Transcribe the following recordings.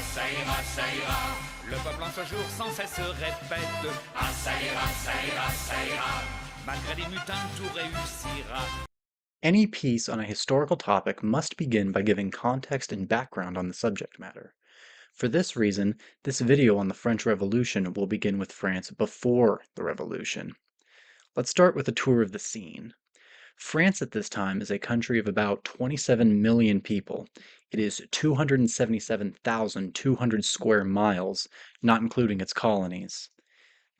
ça ira. Le peuple en ce jour sans cesse répète ça ira. Malgré les mutins, tout réussira. Any piece on a historical topic must begin by giving context and background on the subject matter. For this reason, this video on the French Revolution will begin with France before the Revolution. Let's start with a tour of the scene. France at this time is a country of about 27 million people. It is 277,200 square miles, not including its colonies.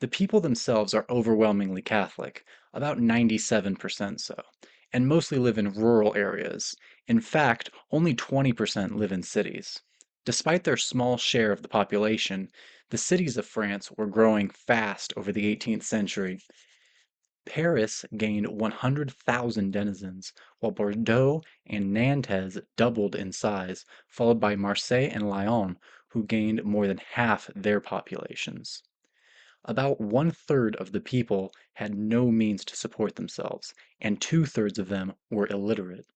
The people themselves are overwhelmingly Catholic, about 97% so, and mostly live in rural areas. In fact, only 20% live in cities. Despite their small share of the population, the cities of France were growing fast over the 18th century. Paris gained 100,000 denizens, while Bordeaux and Nantes doubled in size, followed by Marseille and Lyon, who gained more than half their populations. About one-third of the people had no means to support themselves, and two-thirds of them were illiterate.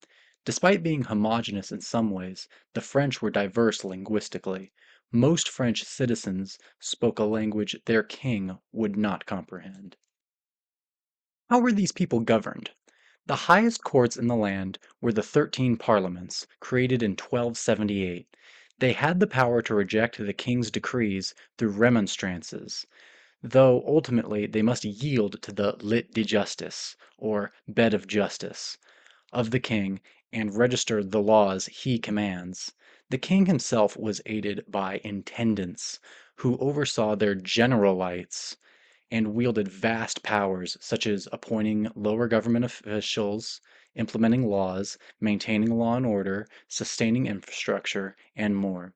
Despite being homogeneous in some ways, the French were diverse linguistically. Most French citizens spoke a language their king would not comprehend. How were these people governed? The highest courts in the land were the 13 parliaments, created in 1278. They had the power to reject the king's decrees through remonstrances, though ultimately they must yield to the lit de justice, or bed of justice, of the king and register the laws he commands. The king himself was aided by intendants, who oversaw their generalites and wielded vast powers such as appointing lower government officials, implementing laws, maintaining law and order, sustaining infrastructure, and more.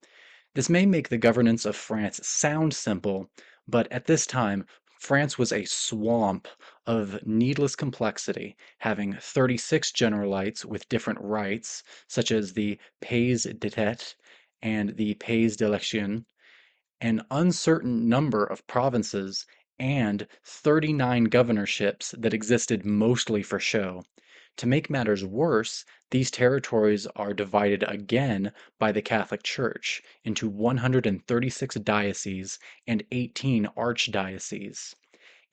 This may make the governance of France sound simple, but at this time, France was a swamp of needless complexity, having 36 generalites with different rights, such as the pays d'état and the pays d'élection, an uncertain number of provinces, and 39 governorships that existed mostly for show. To make matters worse, these territories are divided again by the Catholic Church into 136 dioceses and 18 archdioceses,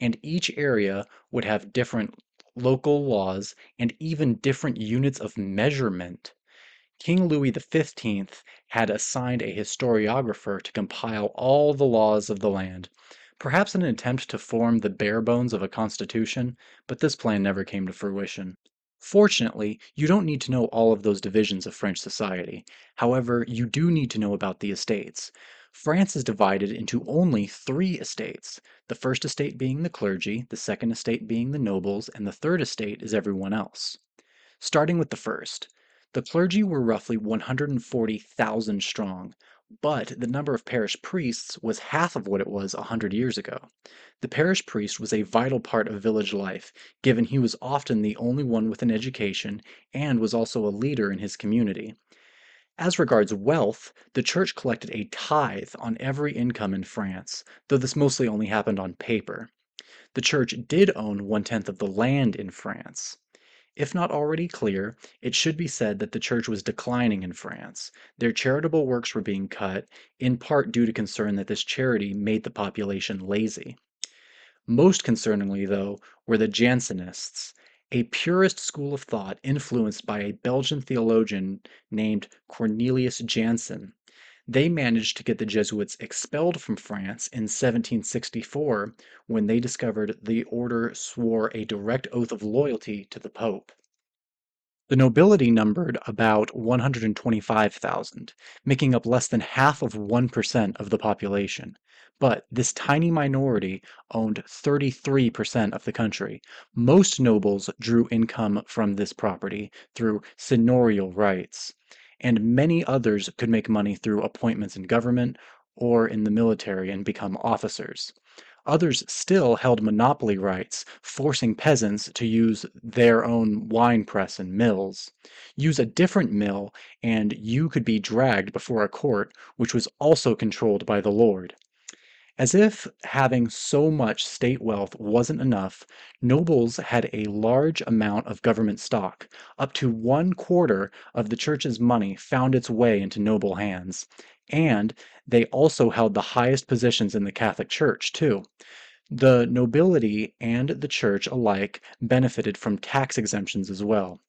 and each area would have different local laws and even different units of measurement. King Louis XV had assigned a historiographer to compile all the laws of the land, perhaps in an attempt to form the bare bones of a constitution, but this plan never came to fruition. Fortunately, you don't need to know all of those divisions of French society. However, you do need to know about the estates. France is divided into only three estates, the first estate being the clergy, the second estate being the nobles, and the third estate is everyone else. Starting with the first, the clergy were roughly 140,000 strong, but the number of parish priests was half of what it was 100 years ago. The parish priest was a vital part of village life, given he was often the only one with an education and was also a leader in his community. As regards wealth, the church collected a tithe on every income in France, though this mostly only happened on paper. The church did own one-tenth of the land in France. If not already clear, it should be said that the church was declining in France. Their charitable works were being cut, in part due to concern that this charity made the population lazy. Most concerningly, though, were the Jansenists, a purist school of thought influenced by a Belgian theologian named Cornelius Jansen. They managed to get the Jesuits expelled from France in 1764 when they discovered the order swore a direct oath of loyalty to the Pope. The nobility numbered about 125,000, making up less than half of 1% of the population. But this tiny minority owned 33% of the country. Most nobles drew income from this property through seigneurial rights, and many others could make money through appointments in government or in the military and become officers. Others still held monopoly rights, forcing peasants to use their own wine press and mills. Use a different mill, and you could be dragged before a court, which was also controlled by the lord. As if having so much state wealth wasn't enough, nobles had a large amount of government stock. Up to one quarter of the church's money found its way into noble hands. And they also held the highest positions in the Catholic Church, too. The nobility and the church alike benefited from tax exemptions as well.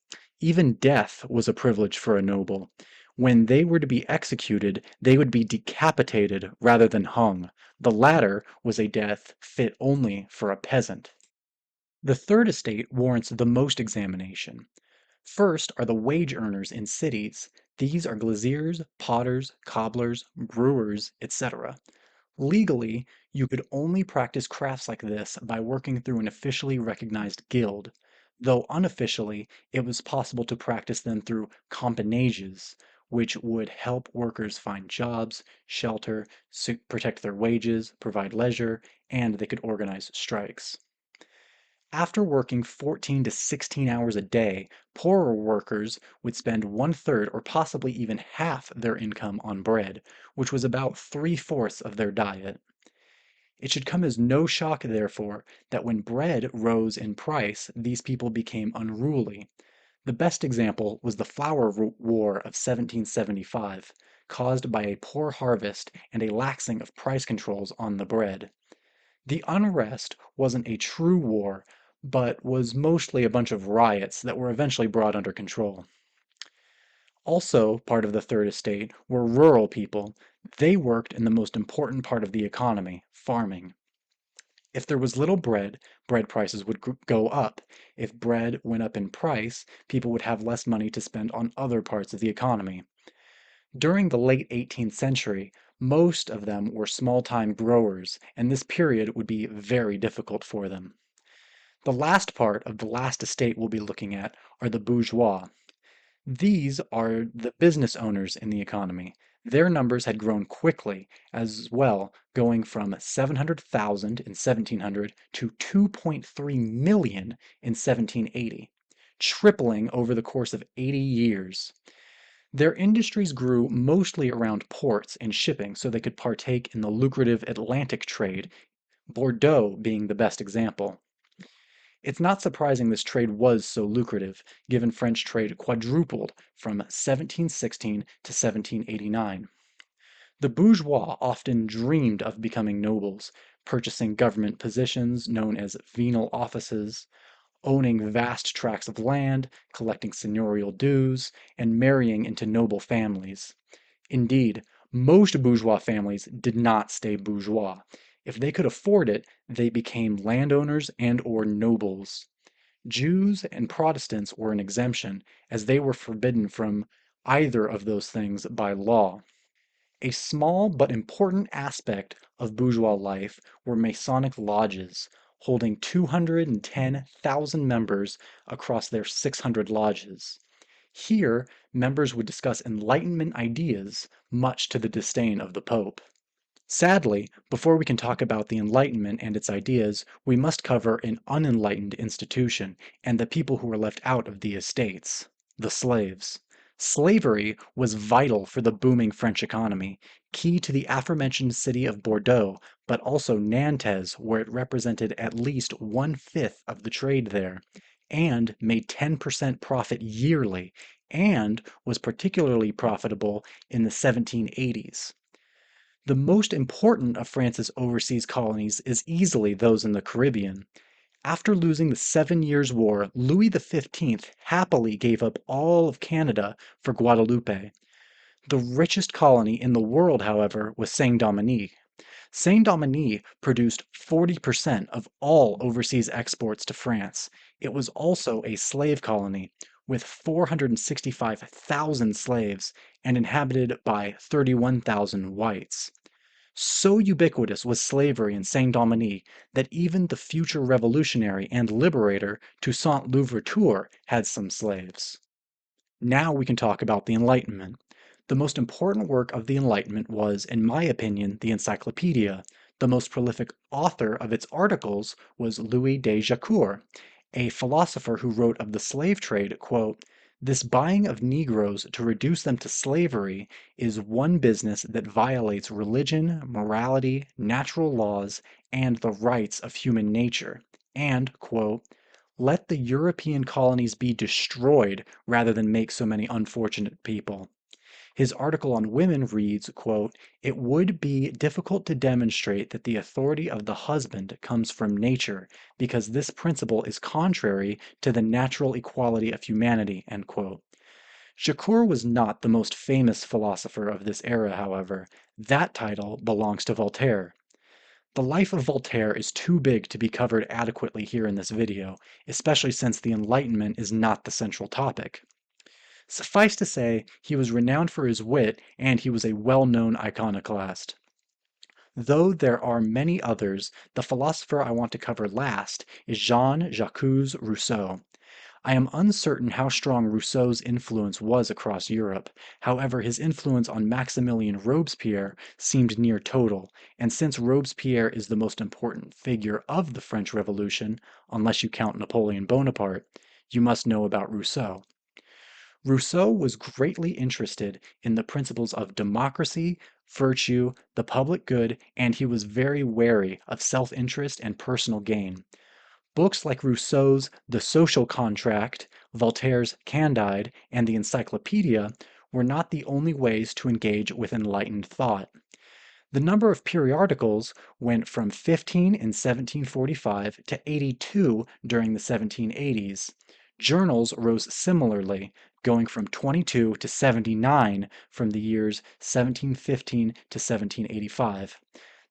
Even death was a privilege for a noble. When they were to be executed, they would be decapitated rather than hung. The latter was a death fit only for a peasant. The third estate warrants the most examination. First are the wage earners in cities. These are glaziers, potters, cobblers, brewers, etc. Legally, you could only practice crafts like this by working through an officially recognized guild, though unofficially it was possible to practice them through companèges, which would help workers find jobs, shelter, protect their wages, provide leisure, and they could organize strikes. After working 14 to 16 hours a day, poorer workers would spend one third or possibly even half their income on bread, which was about three-fourths of their diet. It should come as no shock, therefore, that when bread rose in price, these people became unruly. The best example was the Flour War of 1775, caused by a poor harvest and a laxing of price controls on the bread. The unrest wasn't a true war, but was mostly a bunch of riots that were eventually brought under control. Also, part of the Third Estate were rural people. They worked in the most important part of the economy, farming. If there was little bread, bread prices would go up. If bread went up in price, people would have less money to spend on other parts of the economy. During the late 18th century, most of them were small-time growers, and this period would be very difficult for them. The last part of the last estate we'll be looking at are the bourgeois. These are the business owners in the economy. Their numbers had grown quickly as well, going from 700,000 in 1700 to 2.3 million in 1780, tripling over the course of 80 years. Their industries grew mostly around ports and shipping so they could partake in the lucrative Atlantic trade, Bordeaux being the best example. It's not surprising this trade was so lucrative, given French trade quadrupled from 1716 to 1789. The bourgeois often dreamed of becoming nobles, purchasing government positions known as venal offices, owning vast tracts of land, collecting seigneurial dues, and marrying into noble families. Indeed, most bourgeois families did not stay bourgeois. If they could afford it, they became landowners and or nobles. Jews and Protestants were an exemption, as they were forbidden from either of those things by law. A small but important aspect of bourgeois life were Masonic lodges, holding 210,000 members across their 600 lodges. Here, members would discuss Enlightenment ideas, much to the disdain of the Pope. Sadly, before we can talk about the Enlightenment and its ideas, we must cover an unenlightened institution and the people who were left out of the estates, the slaves. Slavery was vital for the booming French economy, key to the aforementioned city of Bordeaux, but also Nantes, where it represented at least one-fifth of the trade there, and made 10% profit yearly, and was particularly profitable in the 1780s. The most important of France's overseas colonies is easily those in the Caribbean. After losing the 7 Years' War, Louis XV happily gave up all of Canada for Guadeloupe. The richest colony in the world, however, was Saint-Domingue. Saint-Domingue produced 40% of all overseas exports to France. It was also a slave colony, with 465,000 slaves and inhabited by 31,000 whites. So ubiquitous was slavery in Saint-Domingue that even the future revolutionary and liberator Toussaint Louverture had some slaves. Now we can talk about the Enlightenment. The most important work of the Enlightenment was, in my opinion, the Encyclopedia. The most prolific author of its articles was Louis de Jaucourt, a philosopher who wrote of the slave trade, quote, "This buying of Negroes to reduce them to slavery is one business that violates religion, morality, natural laws, and the rights of human nature, and, quote, let the European colonies be destroyed rather than make so many unfortunate people." His article on women reads, quote, "It would be difficult to demonstrate that the authority of the husband comes from nature, because this principle is contrary to the natural equality of humanity." End quote. Shakur was not the most famous philosopher of this era, however. That title belongs to Voltaire. The life of Voltaire is too big to be covered adequately here in this video, especially since the Enlightenment is not the central topic. Suffice to say, he was renowned for his wit, and he was a well-known iconoclast. Though there are many others, the philosopher I want to cover last is Jean-Jacques Rousseau. I am uncertain how strong Rousseau's influence was across Europe. However, his influence on Maximilien Robespierre seemed near total, and since Robespierre is the most important figure of the French Revolution, unless you count Napoleon Bonaparte, you must know about Rousseau. Rousseau was greatly interested in the principles of democracy, virtue, the public good, and he was very wary of self-interest and personal gain. Books like Rousseau's The Social Contract, Voltaire's Candide, and the Encyclopedia were not the only ways to engage with enlightened thought. The number of periodicals went from 15 in 1745 to 82 during the 1780s. Journals rose similarly, going from 22 to 79 from the years 1715 to 1785.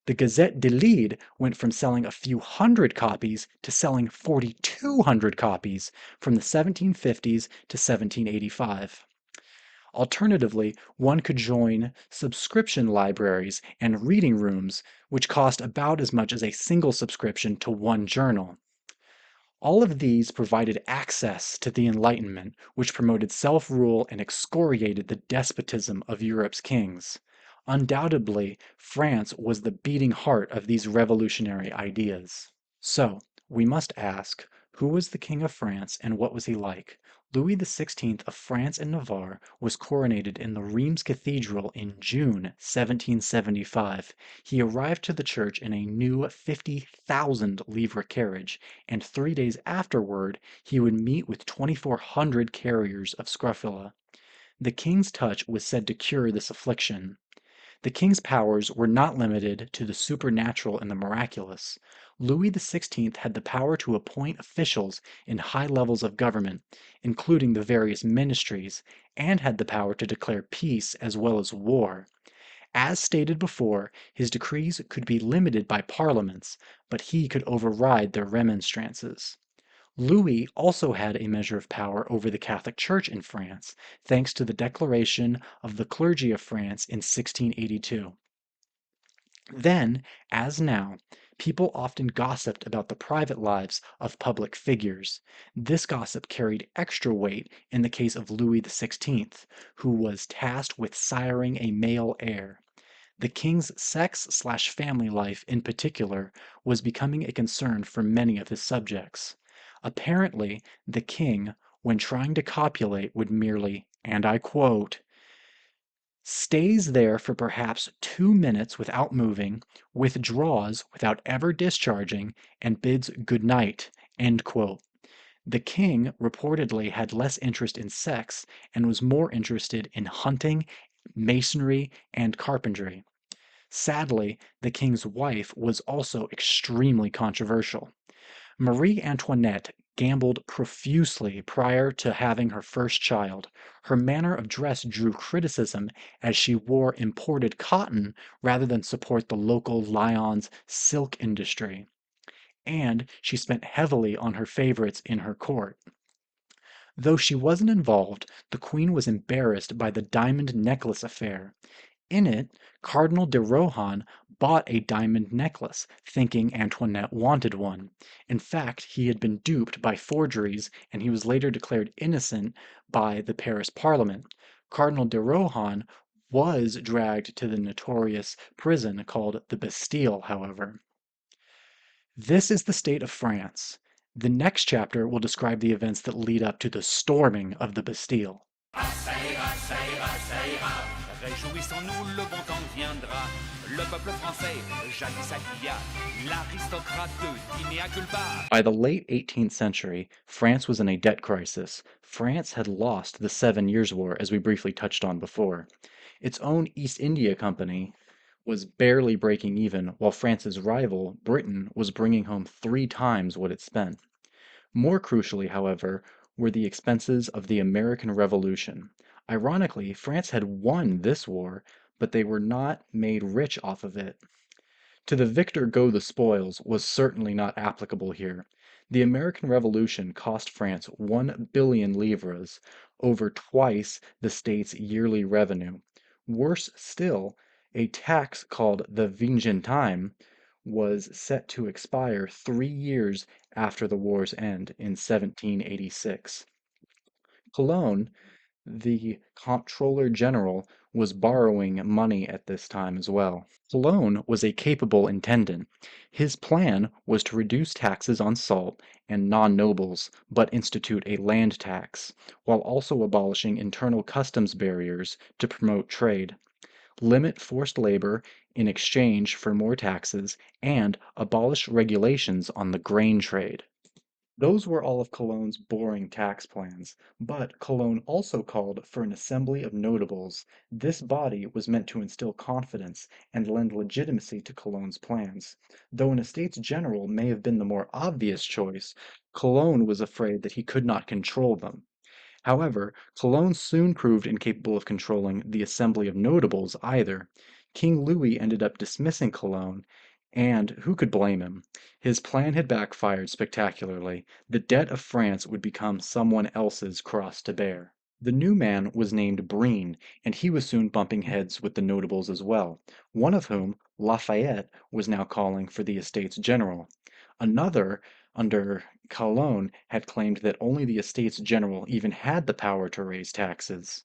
The Gazette de Lille went from selling a few hundred copies to selling 4,200 copies from the 1750s to 1785. Alternatively, one could join subscription libraries and reading rooms, which cost about as much as a single subscription to one journal. All of these provided access to the Enlightenment, which promoted self-rule and excoriated the despotism of Europe's kings. Undoubtedly, France was the beating heart of these revolutionary ideas. So, we must ask, who was the King of France and what was he like? Louis XVI of France and Navarre was coronated in the Reims Cathedral in June 1775. He arrived to the church in a new 50,000 livre carriage, and 3 days afterward he would meet with 2,400 carriers of scrofula. The king's touch was said to cure this affliction. The king's powers were not limited to the supernatural and the miraculous. Louis XVI had the power to appoint officials in high levels of government, including the various ministries, and had the power to declare peace as well as war. As stated before, his decrees could be limited by parliaments, but he could override their remonstrances. Louis also had a measure of power over the Catholic Church in France, thanks to the declaration of the clergy of France in 1682. Then, as now, people often gossiped about the private lives of public figures. This gossip carried extra weight in the case of Louis XVI, who was tasked with siring a male heir. The king's sex/family life in particular was becoming a concern for many of his subjects. Apparently, the king, when trying to copulate, would merely, and I quote, "stays there for perhaps 2 minutes without moving, withdraws without ever discharging, and bids good night." End quote. The king reportedly had less interest in sex and was more interested in hunting, masonry, and carpentry. Sadly, the king's wife was also extremely controversial. Marie Antoinette gambled profusely prior to having her first child. Her manner of dress drew criticism as she wore imported cotton rather than support the local Lyons silk industry. And she spent heavily on her favorites in her court. Though she wasn't involved, the queen was embarrassed by the diamond necklace affair. In it, Cardinal de Rohan bought a diamond necklace, thinking Antoinette wanted one. In fact, he had been duped by forgeries, and he was later declared innocent by the Paris Parliament. Cardinal de Rohan was dragged to the notorious prison called the Bastille, however. This is the state of France. The next chapter will describe the events that lead up to the storming of the Bastille. Ça ira, ça ira, ça ira. Réjouissons-nous, le bon temps viendra. Le peuple français, jadis acquilla, l'aristocrate qui mea culpa. By the late 18th century, France was in a debt crisis. France had lost the 7 Years' War, as we briefly touched on before. Its own East India Company was barely breaking even, while France's rival, Britain, was bringing home 3 times what it spent. More crucially, however, were the expenses of the American Revolution. Ironically, France had won this war, but they were not made rich off of it. To the victor go the spoils was certainly not applicable here. The American Revolution cost France 1 billion livres, over twice the state's yearly revenue. Worse still, a tax called the Vingtieme was set to expire 3 years after the war's end in 1786. Cologne, the Comptroller General, was borrowing money at this time as well. Cologne was a capable intendant. His plan was to reduce taxes on salt and non-nobles, but institute a land tax, while also abolishing internal customs barriers to promote trade, limit forced labor in exchange for more taxes, and abolish regulations on the grain trade. Those were all of Cologne's boring tax plans, but Cologne also called for an assembly of notables. This body was meant to instill confidence and lend legitimacy to Cologne's plans. Though an Estates General may have been the more obvious choice, Cologne was afraid that he could not control them. However, Cologne soon proved incapable of controlling the Assembly of Notables either. King Louis ended up dismissing Cologne, and who could blame him? His plan had backfired spectacularly. The debt of France would become someone else's cross to bear. The new man was named Brine, and he was soon bumping heads with the notables as well, one of whom, Lafayette, was now calling for the Estates General. Another, under Calonne, had claimed that only the Estates General even had the power to raise taxes.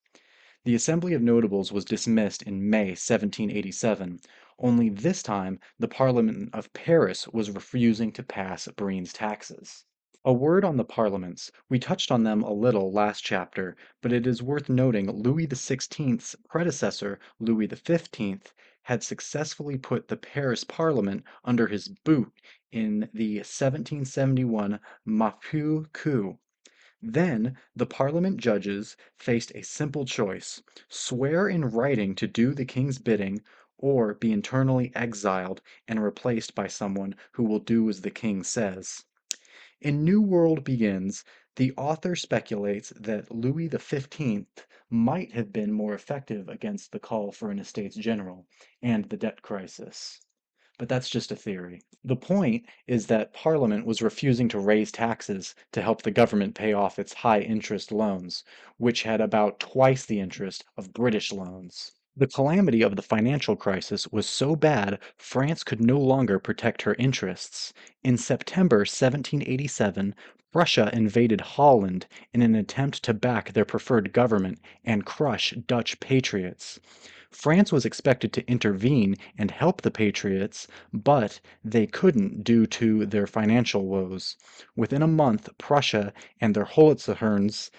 The Assembly of Notables was dismissed in May 1787, only this time the Parliament of Paris was refusing to pass Brine's taxes. A word on the parliaments. We touched on them a little last chapter, but it is worth noting Louis XVI's predecessor, Louis XV, had successfully put the Paris Parliament under his boot in the 1771 Maupeou coup. Then the Parliament judges faced a simple choice: swear in writing to do the king's bidding, or be internally exiled and replaced by someone who will do as the king says. In New World Begins, the author speculates that Louis XV might have been more effective against the call for an Estates General and the debt crisis. But that's just a theory. The point is that Parliament was refusing to raise taxes to help the government pay off its high interest loans, which had about twice the interest of British loans. The calamity of the financial crisis was so bad France could no longer protect her interests. In September 1787, Prussia invaded Holland in an attempt to back their preferred government and crush Dutch patriots. France was expected to intervene and help the patriots, but they couldn't due to their financial woes. Within a month, Prussia and their Hohenzollerns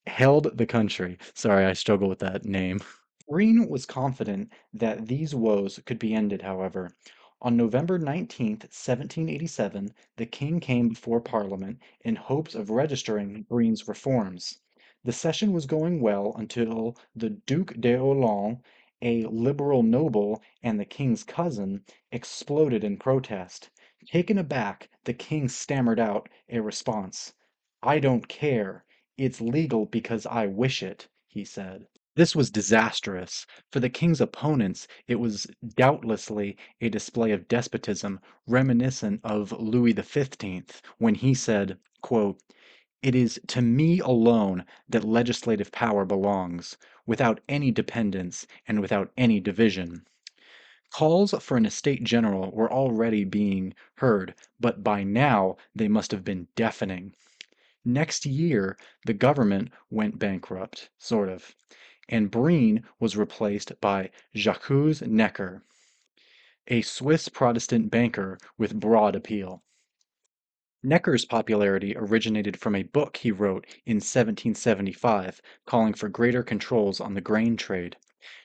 held the country. Sorry, I struggle with that name. Breen was confident that these woes could be ended, however. On November 19th, 1787, the king came before Parliament in hopes of registering Breen's reforms. The session was going well until the Duc d'Orléans, a liberal noble and the king's cousin, exploded in protest. Taken aback, the king stammered out a response. "I don't care. It's legal because I wish it," he said. This was disastrous. For the king's opponents, it was doubtlessly a display of despotism reminiscent of Louis XV when he said, quote, "It is to me alone that legislative power belongs, without any dependence and without any division." Calls for an estate general were already being heard, but by now they must have been deafening. Next year, the government went bankrupt, sort of, and Breen was replaced by Jacques Necker, a Swiss Protestant banker with broad appeal. Necker's popularity originated from a book he wrote in 1775 calling for greater controls on the grain trade.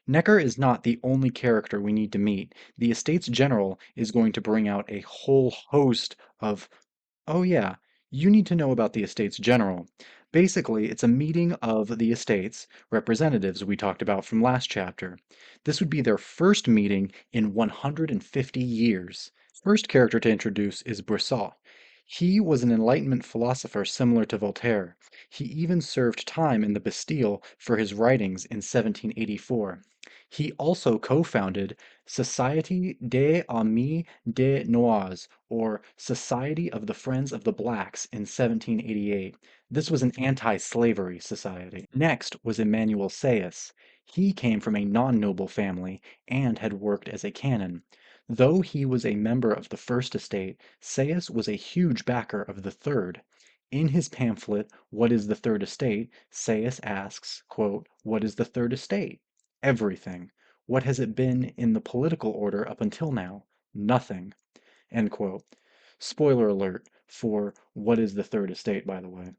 Necker is not the only character we need to meet. The Estates General is going to bring out a whole host of, oh yeah, you need to know about the Estates General. Basically, it's a meeting of the estates, representatives we talked about from last chapter. This would be their first meeting in 150 years. First character to introduce is Brissot. He was an Enlightenment philosopher similar to Voltaire. He even served time in the Bastille for his writings in 1784. He also co-founded Société des Amis des Noirs, or Society of the Friends of the Blacks, in 1788. This was an anti-slavery society. Next was Emmanuel Sayes. He came from a non-noble family and had worked as a canon. Though he was a member of the First Estate, Sayes was a huge backer of the Third. In his pamphlet, What is the Third Estate? Sayes asks, quote, "What is the Third Estate? Everything. What has it been in the political order up until now? Nothing." End quote. Spoiler alert for What is the Third Estate, by the way.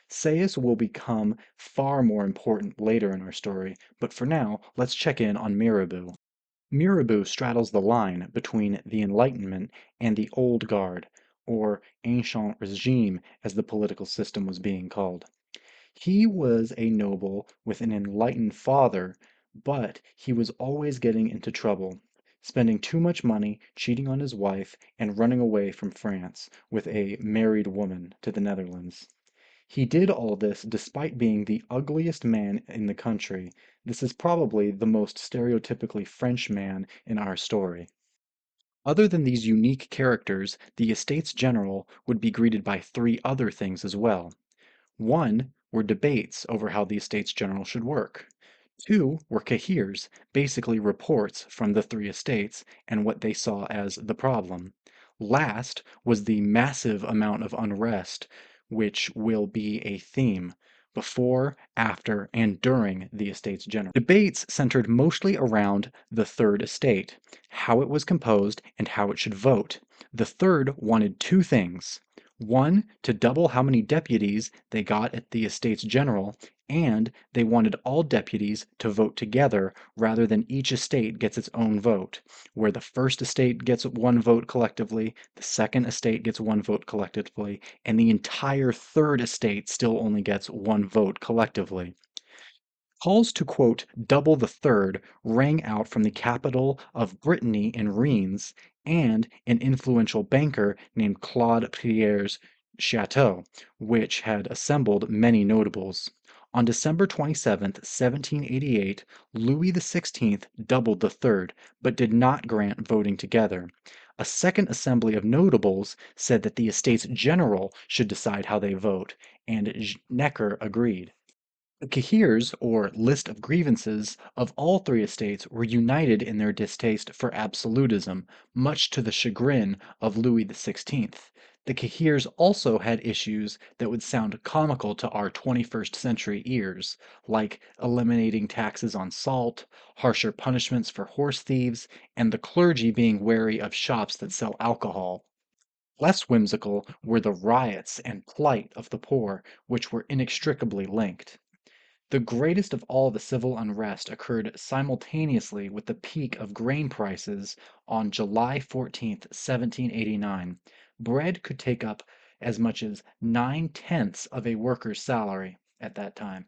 Sayes will become far more important later in our story, but for now, let's check in on Mirabeau. Mirabeau straddles the line between the Enlightenment and the Old Guard, or Ancient Regime as the political system was being called. He was a noble with an enlightened father, but he was always getting into trouble, spending too much money, cheating on his wife, and running away from France with a married woman to the Netherlands. He did all this despite being the ugliest man in the country. This is probably the most stereotypically French man in our story. Other than these unique characters, the Estates General would be greeted by three other things as well. One were debates over how the Estates General should work. Two were cahiers, basically reports from the three estates and what they saw as the problem. Last was the massive amount of unrest, which will be a theme before, after, and during the Estates General. Debates centered mostly around the Third Estate, how it was composed, and how it should vote. The Third wanted two things. One, to double how many deputies they got at the Estates General, and they wanted all deputies to vote together rather than each estate gets its own vote, where the first estate gets one vote collectively, the second estate gets one vote collectively, and the entire third estate still only gets one vote collectively. Calls to, quote, double the third rang out from the capital of Brittany in Rheims and an influential banker named Claude Pierre's chateau, which had assembled many notables. On December 27th, 1788, Louis XVI doubled the third, but did not grant voting together. A second assembly of notables said that the Estates General should decide how they vote, and Necker agreed. The Cahiers, or list of grievances, of all three estates were united in their distaste for absolutism, much to the chagrin of Louis XVI. The Cahiers also had issues that would sound comical to our 21st century ears, like eliminating taxes on salt, harsher punishments for horse thieves, and the clergy being wary of shops that sell alcohol. Less whimsical were the riots and plight of the poor, which were inextricably linked. The greatest of all the civil unrest occurred simultaneously with the peak of grain prices on July 14th, 1789. Bread could take up as much as 9/10 of a worker's salary at that time.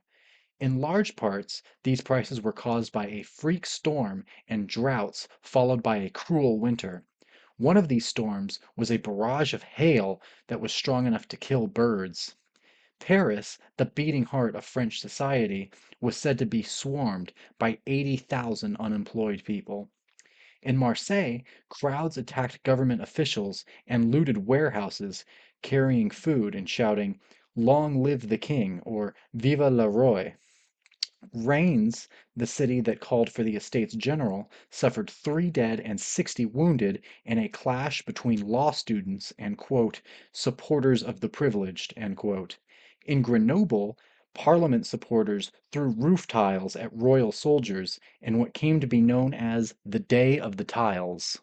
In large parts, these prices were caused by a freak storm and droughts followed by a cruel winter. One of these storms was a barrage of hail that was strong enough to kill birds. Paris, the beating heart of French society, was said to be swarmed by 80,000 unemployed people. In Marseille, crowds attacked government officials and looted warehouses, carrying food and shouting, "Long live the king," or "Vive le roi." Reims, the city that called for the Estates General, suffered 3 dead and 60 wounded in a clash between law students and, quote, "supporters of the privileged," end quote. In Grenoble, Parliament supporters threw roof tiles at royal soldiers in what came to be known as the Day of the Tiles.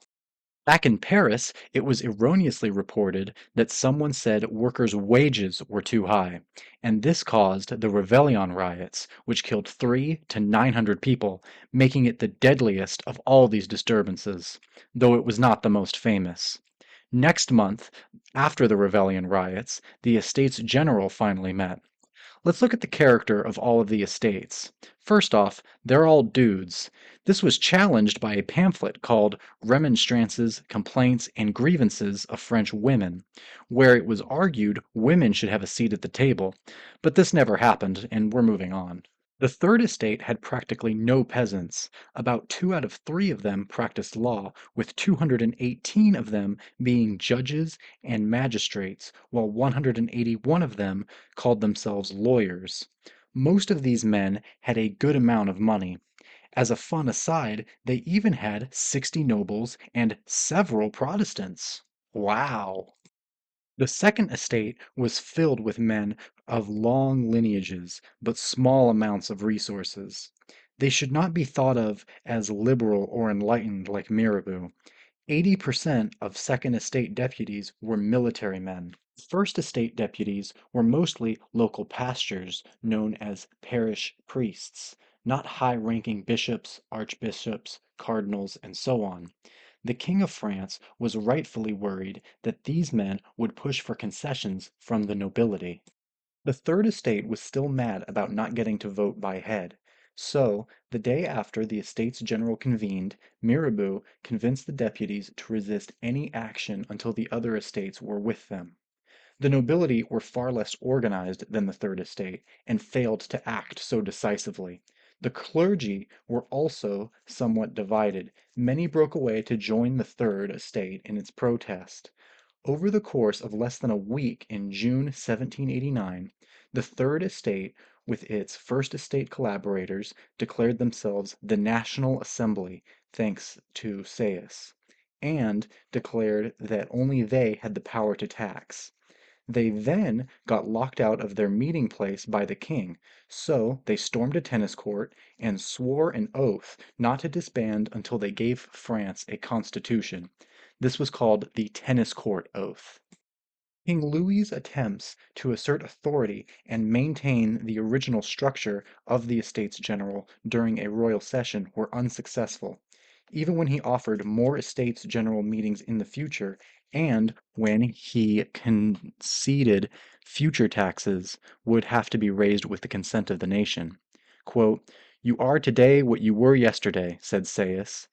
Back in Paris, it was erroneously reported that someone said workers' wages were too high, and this caused the Rebellion riots, which killed 300 to 900 people, making it the deadliest of all these disturbances, though it was not the most famous. Next month, after the Rebellion riots, the Estates General finally met. Let's look at the character of all of the estates. First off, they're all dudes. This was challenged by a pamphlet called Remonstrances, Complaints, and Grievances of French Women, where it was argued women should have a seat at the table, but this never happened, and we're moving on. The Third Estate had practically no peasants. About 2 out of 3 of them practiced law, with 218 of them being judges and magistrates, while 181 of them called themselves lawyers. Most of these men had a good amount of money. As a fun aside, they even had 60 nobles and several Protestants. Wow! The Second Estate was filled with men of long lineages, but small amounts of resources. They should not be thought of as liberal or enlightened like Mirabeau. 80% of Second Estate deputies were military men. First Estate deputies were mostly local pastors known as parish priests, not high-ranking bishops, archbishops, cardinals, and so on. The King of France was rightfully worried that these men would push for concessions from the nobility. The Third Estate was still mad about not getting to vote by head. So, the day after the Estates General convened, Mirabeau convinced the deputies to resist any action until the other estates were with them. The nobility were far less organized than the Third Estate, and failed to act so decisively. The clergy were also somewhat divided. Many broke away to join the Third Estate in its protest. Over the course of less than a week in June 1789, the Third Estate, with its First Estate collaborators, declared themselves the National Assembly, thanks to Sayes, and declared that only they had the power to tax. They then got locked out of their meeting place by the king, so they stormed a tennis court and swore an oath not to disband until they gave France a constitution. This was called the Tennis Court Oath. King Louis's attempts to assert authority and maintain the original structure of the Estates General during a royal session were unsuccessful. Even when he offered more Estates General meetings in the future, and when he conceded future taxes would have to be raised with the consent of the nation. Quote, "You are today what you were yesterday," said Sayes.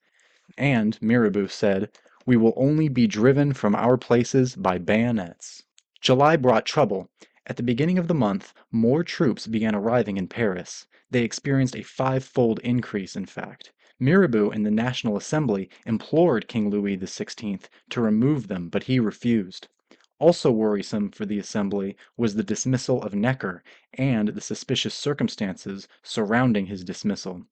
And Mirabeau said, "We will only be driven from our places by bayonets." July brought trouble. At the beginning of the month, more troops began arriving in Paris. They experienced a five-fold increase, in fact. Mirabeau and the National Assembly implored King Louis XVI to remove them, but he refused. Also worrisome for the Assembly was the dismissal of Necker and the suspicious circumstances surrounding his dismissal.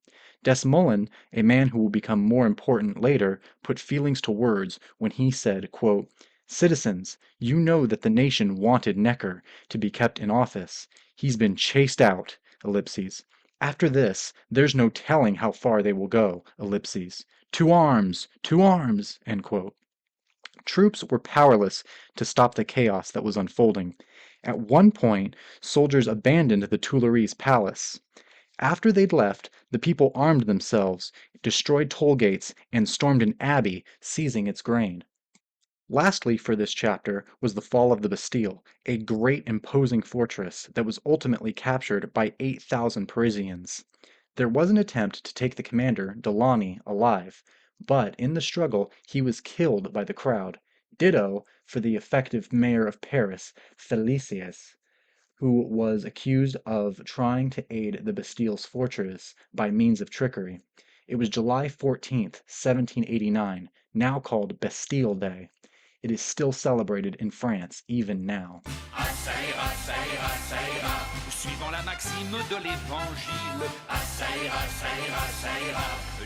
Desmoulins, a man who will become more important later, put feelings to words when he said, quote, "Citizens, you know that the nation wanted Necker to be kept in office. He's been chased out, ellipses. After this, there's no telling how far they will go, ellipses. To arms! To arms!" End quote. Troops were powerless to stop the chaos that was unfolding. At one point, soldiers abandoned the Tuileries Palace. After they'd left, the people armed themselves, destroyed toll gates, and stormed an abbey, seizing its grain. Lastly for this chapter was the fall of the Bastille, a great imposing fortress that was ultimately captured by 8,000 Parisians. There was an attempt to take the commander, Delaunay, alive, but in the struggle he was killed by the crowd. Ditto for the effective mayor of Paris, Féliciès, who was accused of trying to aid the Bastille's fortress by means of trickery. It was July 14th, 1789, now called Bastille Day. It is still celebrated in France even now. Ah, ça ira, ça ira, ça ira. Suivant la maxime de l'évangile. Ah, ça ira, ça ira, ça ira.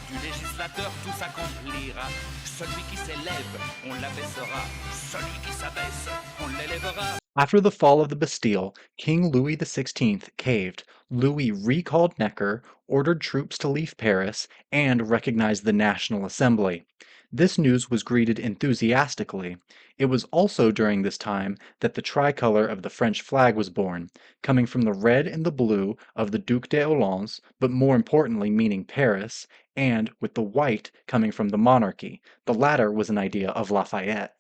Du législateur tout s'accomplira. Celui qui s'élève, on l'abaissera. Celui qui s'abaisse, on l'élèvera. After the fall of the Bastille, King Louis XVI caved. Louis recalled Necker, ordered troops to leave Paris, and recognized the National Assembly. This news was greeted enthusiastically. It was also during this time that the tricolor of the French flag was born, coming from the red and the blue of the Duc d'Orléans, but more importantly meaning Paris, and with the white coming from the monarchy. The latter was an idea of Lafayette.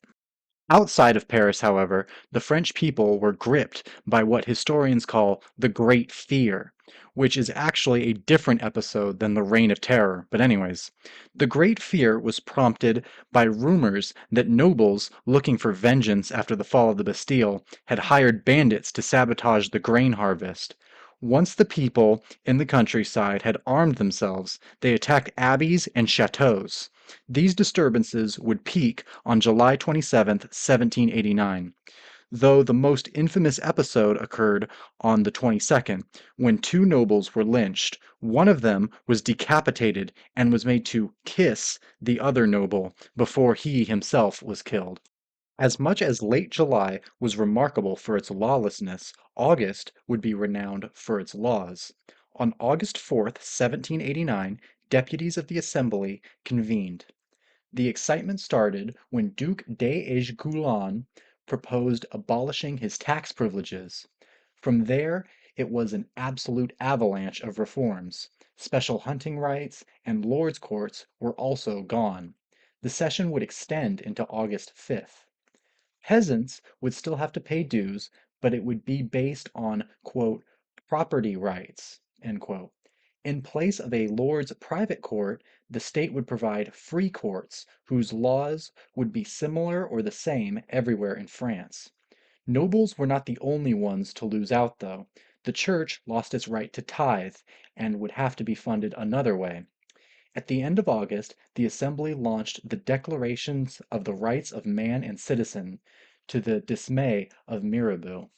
Outside of Paris, however, the French people were gripped by what historians call the Great Fear, which is actually a different episode than the Reign of Terror. But anyways, the Great Fear was prompted by rumors that nobles looking for vengeance after the fall of the Bastille had hired bandits to sabotage the grain harvest. Once the people in the countryside had armed themselves, they attacked abbeys and chateaux. These disturbances would peak on July 27th, 1789, though the most infamous episode occurred on the 22nd, when two nobles were lynched. One of them was decapitated and was made to kiss the other noble before he himself was killed. As much as late July was remarkable for its lawlessness, August would be renowned for its laws. On August 4th, 1789, deputies of the Assembly convened. The excitement started when Duke d'Aiguillon proposed abolishing his tax privileges. From there, it was an absolute avalanche of reforms. Special hunting rights and lords' courts were also gone. The session would extend into August 5th. Peasants would still have to pay dues, but it would be based on, quote, property rights, end quote. In place of a lord's private court, the state would provide free courts whose laws would be similar or the same everywhere in France. Nobles were not the only ones to lose out, though. The church lost its right to tithe and would have to be funded another way. At the end of August, the Assembly launched the Declarations of the Rights of Man and Citizen, to the dismay of Mirabeau.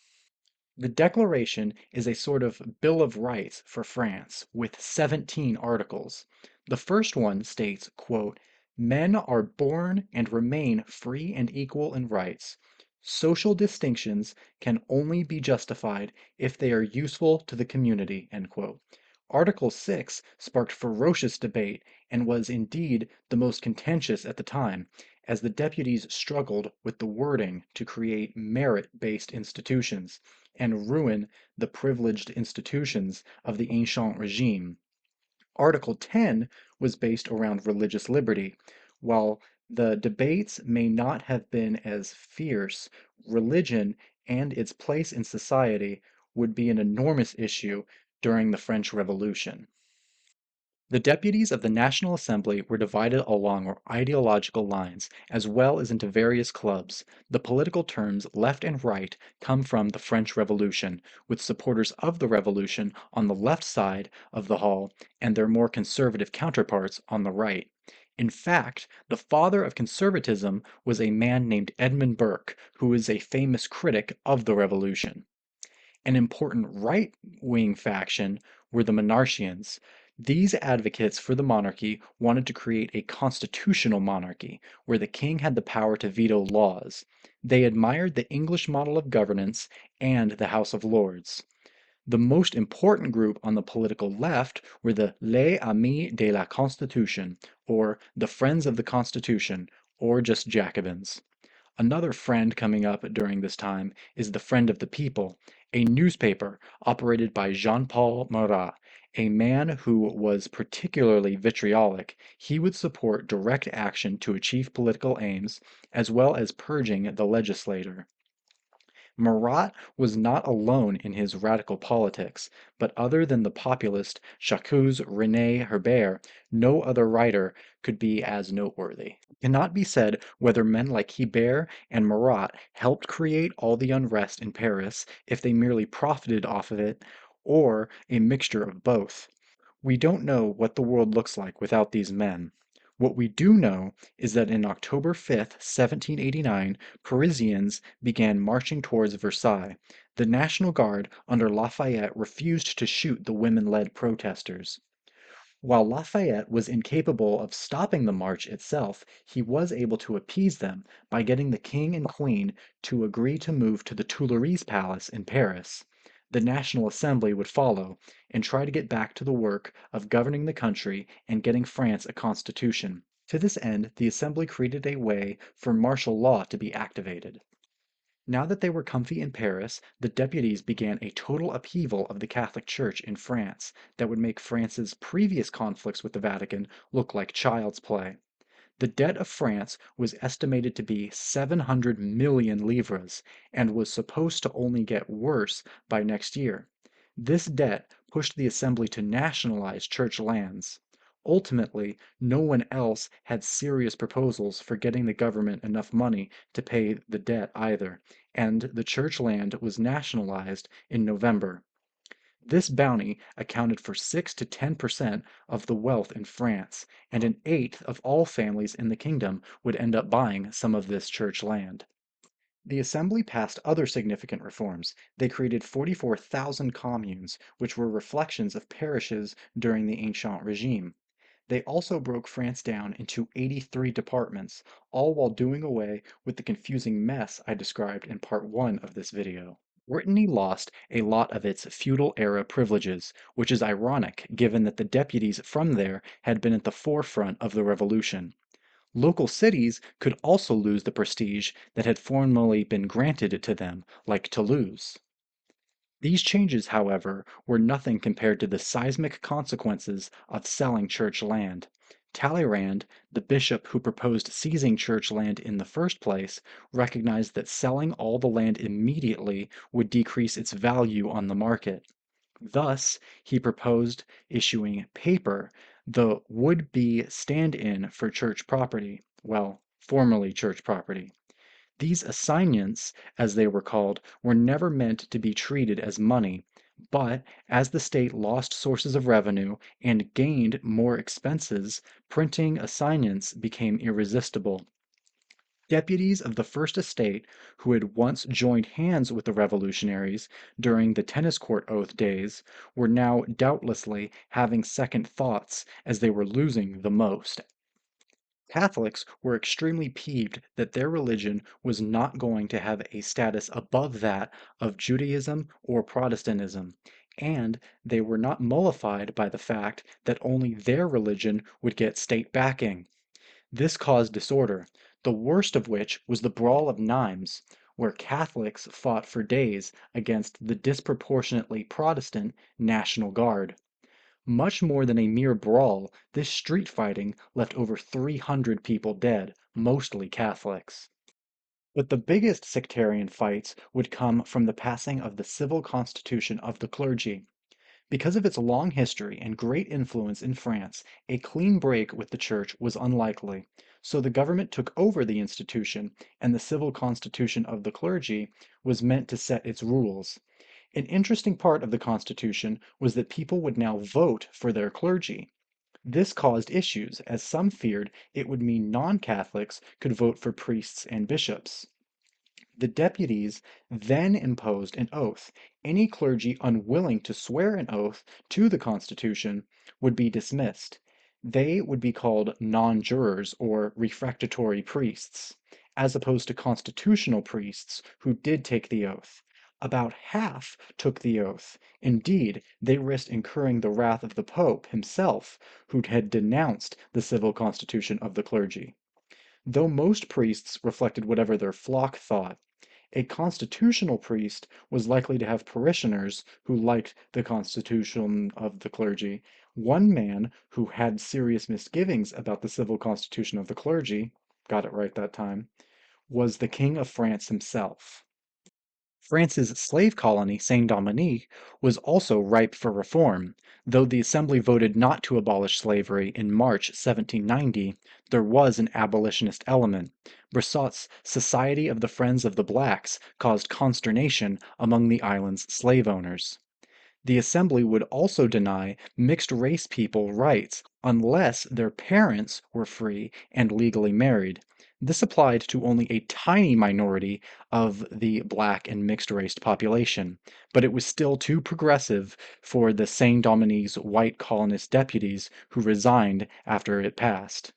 The Declaration is a sort of Bill of Rights for France, with 17 articles. The first one states, quote, "Men are born and remain free and equal in rights. Social distinctions can only be justified if they are useful to the community." End quote. Article 6 sparked ferocious debate and was indeed the most contentious at the time, as the deputies struggled with the wording to create merit-based institutions and ruin the privileged institutions of the ancient regime. Article 10 was based around religious liberty. While the debates may not have been as fierce, religion and its place in society would be an enormous issue during the French Revolution. The deputies of the National Assembly were divided along ideological lines, as well as into various clubs. The political terms left and right come from the French Revolution, with supporters of the revolution on the left side of the hall and their more conservative counterparts on the right. In fact, the father of conservatism was a man named Edmund Burke, who is a famous critic of the revolution. An important right-wing faction were the Monarchians. These advocates for the monarchy wanted to create a constitutional monarchy where the king had the power to veto laws. They admired the English model of governance and the House of Lords. The most important group on the political left were the Les Amis de la Constitution, or the Friends of the Constitution, or just Jacobins. Another friend coming up during this time is the Friend of the People, a newspaper operated by Jean-Paul Marat, a man who was particularly vitriolic. He would support direct action to achieve political aims, as well as purging the legislator. Marat was not alone in his radical politics, but other than the populist Jacques René Herbert, no other writer could be as noteworthy. It cannot be said whether men like Hebert and Marat helped create all the unrest in Paris, if they merely profited off of it, or a mixture of both. We don't know what the world looks like without these men. What we do know is that in October 5th, 1789, Parisians began marching towards Versailles. The National Guard under Lafayette refused to shoot the women-led protesters. While Lafayette was incapable of stopping the march itself, he was able to appease them by getting the king and queen to agree to move to the Tuileries Palace in Paris. The National Assembly would follow and try to get back to the work of governing the country and getting France a constitution. To this end, the Assembly created a way for martial law to be activated. Now that they were comfy in Paris, the deputies began a total upheaval of the Catholic Church in France that would make France's previous conflicts with the Vatican look like child's play. The debt of France was estimated to be 700 million livres and was supposed to only get worse by next year. This debt pushed the Assembly to nationalize church lands. Ultimately, no one else had serious proposals for getting the government enough money to pay the debt either, and the church land was nationalized in November. This bounty accounted for 6 to 10% of the wealth in France, and an eighth of all families in the kingdom would end up buying some of this church land. The Assembly passed other significant reforms. They created 44,000 communes, which were reflections of parishes during the ancient regime. They also broke France down into 83 departments, all while doing away with the confusing mess I described in part 1 of this video. Brittany lost a lot of its feudal-era privileges, which is ironic given that the deputies from there had been at the forefront of the revolution. Local cities could also lose the prestige that had formerly been granted to them, like Toulouse. These changes, however, were nothing compared to the seismic consequences of selling church land. Talleyrand, the bishop who proposed seizing church land in the first place, recognized that selling all the land immediately would decrease its value on the market. Thus, he proposed issuing paper, the would-be stand-in for church property, well, formerly church property. These assignats, as they were called, were never meant to be treated as money, but as the state lost sources of revenue and gained more expenses, printing assignats became irresistible. Deputies of the First Estate who had once joined hands with the revolutionaries during the tennis court oath days were now doubtlessly having second thoughts as they were losing the most. Catholics were extremely peeved that their religion was not going to have a status above that of Judaism or Protestantism, and they were not mollified by the fact that only their religion would get state backing. This caused disorder, the worst of which was the Brawl of Nimes, where Catholics fought for days against the disproportionately Protestant National Guard. Much more than a mere brawl, this street fighting left over 300 people dead, mostly Catholics. But the biggest sectarian fights would come from the passing of the civil constitution of the clergy. Because of its long history and great influence in France, a clean break with the Church was unlikely, so the government took over the institution, and the civil constitution of the clergy was meant to set its rules. An interesting part of the Constitution was that people would now vote for their clergy. This caused issues, as some feared it would mean non-Catholics could vote for priests and bishops. The deputies then imposed an oath. Any clergy unwilling to swear an oath to the Constitution would be dismissed. They would be called non-jurors or refractory priests, as opposed to constitutional priests who did take the oath. About half took the oath. Indeed, they risked incurring the wrath of the Pope himself, who had denounced the civil constitution of the clergy. Though most priests reflected whatever their flock thought, a constitutional priest was likely to have parishioners who liked the constitution of the clergy. One man who had serious misgivings about the civil constitution of the clergy, got it right that time, was the King of France himself. France's slave colony, Saint-Domingue, was also ripe for reform. Though the Assembly voted not to abolish slavery in March 1790, there was an abolitionist element. Brissot's Society of the Friends of the Blacks caused consternation among the island's slave owners. The Assembly would also deny mixed-race people rights unless their parents were free and legally married. This applied to only a tiny minority of the black and mixed-race population, but it was still too progressive for the Saint-Domingue's white colonist deputies who resigned after it passed.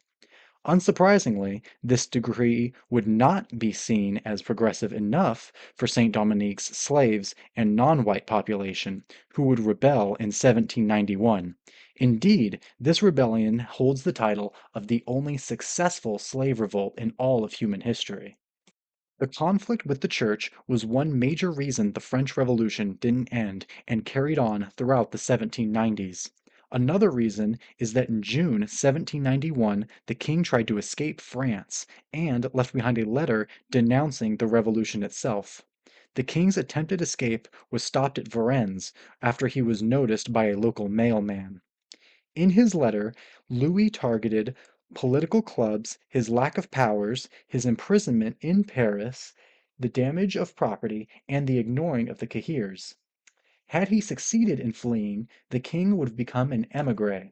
Unsurprisingly, this decree would not be seen as progressive enough for Saint-Domingue's slaves and non-white population, who would rebel in 1791. Indeed, this rebellion holds the title of the only successful slave revolt in all of human history. The conflict with the Church was one major reason the French Revolution didn't end and carried on throughout the 1790s. Another reason is that in June 1791, the king tried to escape France and left behind a letter denouncing the revolution itself. The king's attempted escape was stopped at Varennes after he was noticed by a local mailman. In his letter, Louis targeted political clubs, his lack of powers, his imprisonment in Paris, the damage of property, and the ignoring of the Cahiers. Had he succeeded in fleeing, the king would have become an émigré.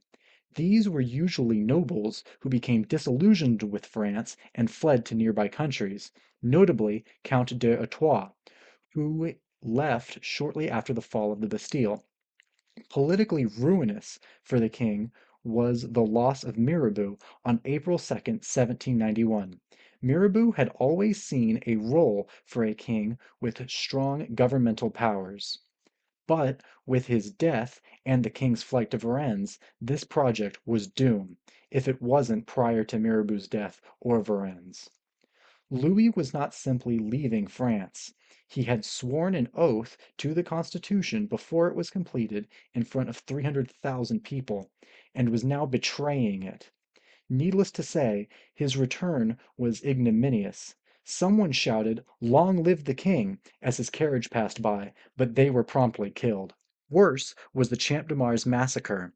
These were usually nobles who became disillusioned with France and fled to nearby countries, notably Count d'Artois, who left shortly after the fall of the Bastille. Politically ruinous for the king was the loss of Mirabeau on April 2nd, 1791. Mirabeau had always seen a role for a king with strong governmental powers. But with his death and the king's flight to Varennes, this project was doomed, if it wasn't prior to Mirabeau's death or Varennes. Louis was not simply leaving France. He had sworn an oath to the Constitution before it was completed in front of 300,000 people, and was now betraying it. Needless to say, his return was ignominious. Someone shouted, "Long live the king," as his carriage passed by, but they were promptly killed. Worse was the Champ de Mars massacre.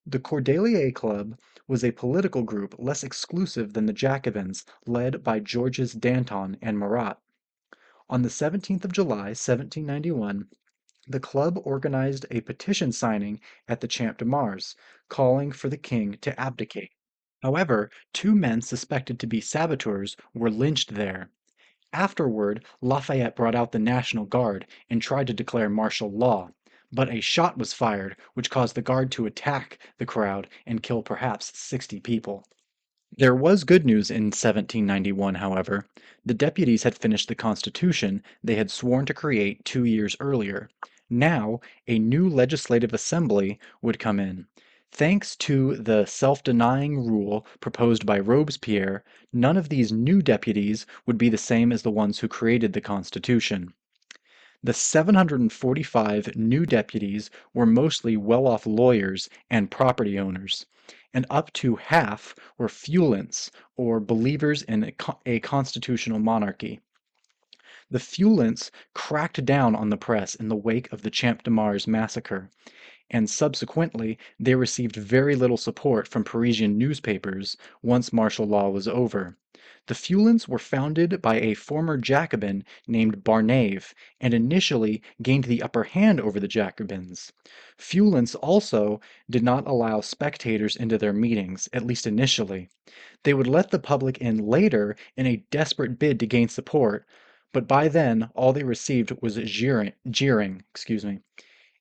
The Cordelier Club was a political group less exclusive than the Jacobins, led by Georges Danton and Marat. On the 17th of July, 1791, the club organized a petition signing at the Champ de Mars, calling for the king to abdicate. However, two men suspected to be saboteurs were lynched there. Afterward, Lafayette brought out the National Guard and tried to declare martial law, but a shot was fired which caused the guard to attack the crowd and kill perhaps 60 people. There was good news in 1791, however. The deputies had finished the Constitution they had sworn to create 2 years earlier. Now, a new legislative assembly would come in. Thanks to the self-denying rule proposed by Robespierre, none of these new deputies would be the same as the ones who created the Constitution. The 745 new deputies were mostly well-off lawyers and property owners, and up to half were Feuillants, or believers in a constitutional monarchy. The Feuillants cracked down on the press in the wake of the Champ de Mars massacre, and subsequently they received very little support from Parisian newspapers once martial law was over. The Feuillants were founded by a former Jacobin named Barnave, and initially gained the upper hand over the Jacobins. Feuillants also did not allow spectators into their meetings, at least initially. They would let the public in later in a desperate bid to gain support, but by then all they received was jeering,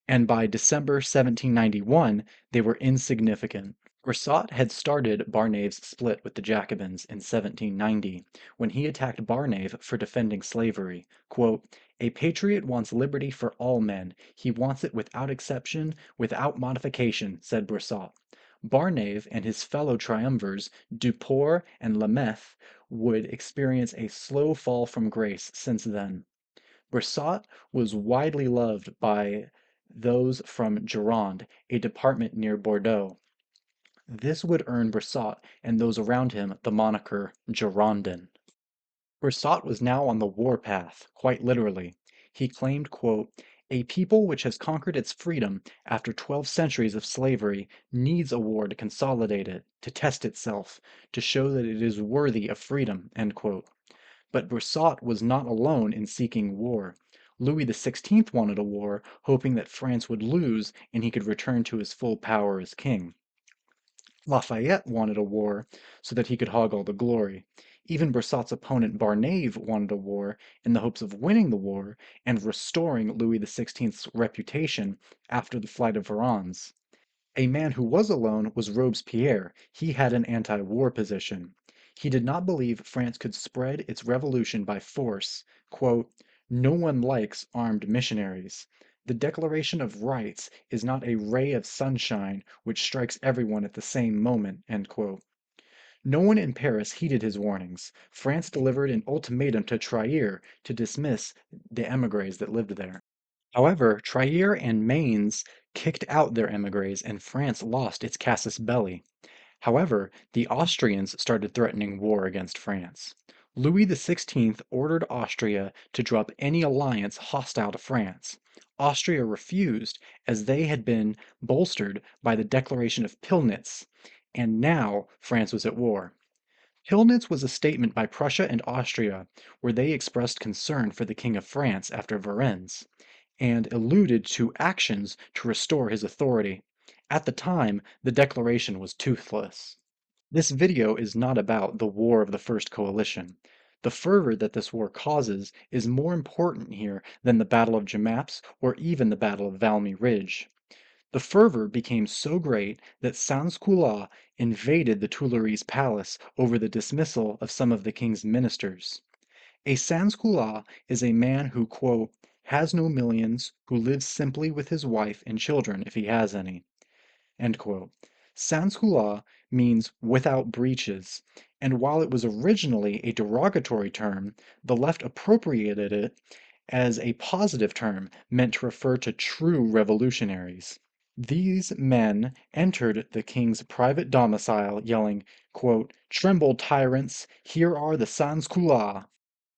and by December 1791 they were insignificant. Broussard had started Barnave's split with the Jacobins in 1790, when he attacked Barnave for defending slavery. Quote, "A patriot wants liberty for all men. He wants it without exception, without modification," said Broussard. Barnave and his fellow triumvirs, Duport and Lameth, would experience a slow fall from grace since then. Broussard was widely loved by those from Gironde, a department near Bordeaux. This would earn Broussard and those around him the moniker Girondin. Broussard was now on the warpath, quite literally. He claimed, quote, "A people which has conquered its freedom after 12 centuries of slavery needs a war to consolidate it, to test itself, to show that it is worthy of freedom." End quote. But Broussard was not alone in seeking war. Louis XVI wanted a war, hoping that France would lose and he could return to his full power as king. Lafayette wanted a war so that he could hog all the glory. Even Broussard's opponent Barnave wanted a war in the hopes of winning the war and restoring Louis XVI's reputation after the flight of Varennes. A man who was alone was Robespierre. He had an anti-war position. He did not believe France could spread its revolution by force. Quote, "No one likes armed missionaries. The Declaration of Rights is not a ray of sunshine which strikes everyone at the same moment." End quote. No one in Paris heeded his warnings. France delivered an ultimatum to Trier to dismiss the émigrés that lived there. However, Trier and Mainz kicked out their émigrés and France lost its casus belli. However, the Austrians started threatening war against France. Louis XVI ordered Austria to drop any alliance hostile to France. Austria refused, as they had been bolstered by the Declaration of Pillnitz, and now France was at war. Pillnitz was a statement by Prussia and Austria where they expressed concern for the King of France after Varennes, and alluded to actions to restore his authority. At the time, the declaration was toothless. This video is not about the War of the First Coalition. The fervor that this war causes is more important here than the Battle of Jemappes or even the Battle of Valmy Ridge. The fervor became so great that Sansculotte invaded the Tuileries palace over the dismissal of some of the king's ministers. A Sansculotte is a man who, quote, has no millions, who lives simply with his wife and children if he has any. End quote. Sansculotte means without breeches, and while it was originally a derogatory term, the left appropriated it as a positive term meant to refer to true revolutionaries. These men entered the king's private domicile yelling, quote, "Tremble, tyrants! Here are the Sansculottes!"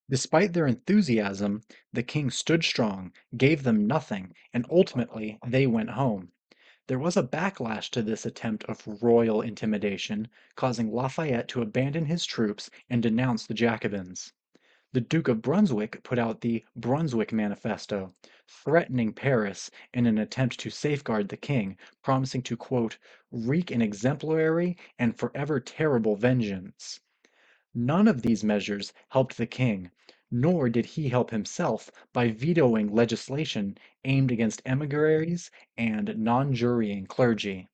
Despite their enthusiasm, the king stood strong, gave them nothing, and ultimately they went home. There was a backlash to this attempt of royal intimidation, causing Lafayette to abandon his troops and denounce the Jacobins. The Duke of Brunswick put out the Brunswick Manifesto, threatening Paris in an attempt to safeguard the king, promising to, quote, wreak an exemplary and forever terrible vengeance. None of these measures helped the king, nor did he help himself by vetoing legislation aimed against émigrés and non-jurying clergy.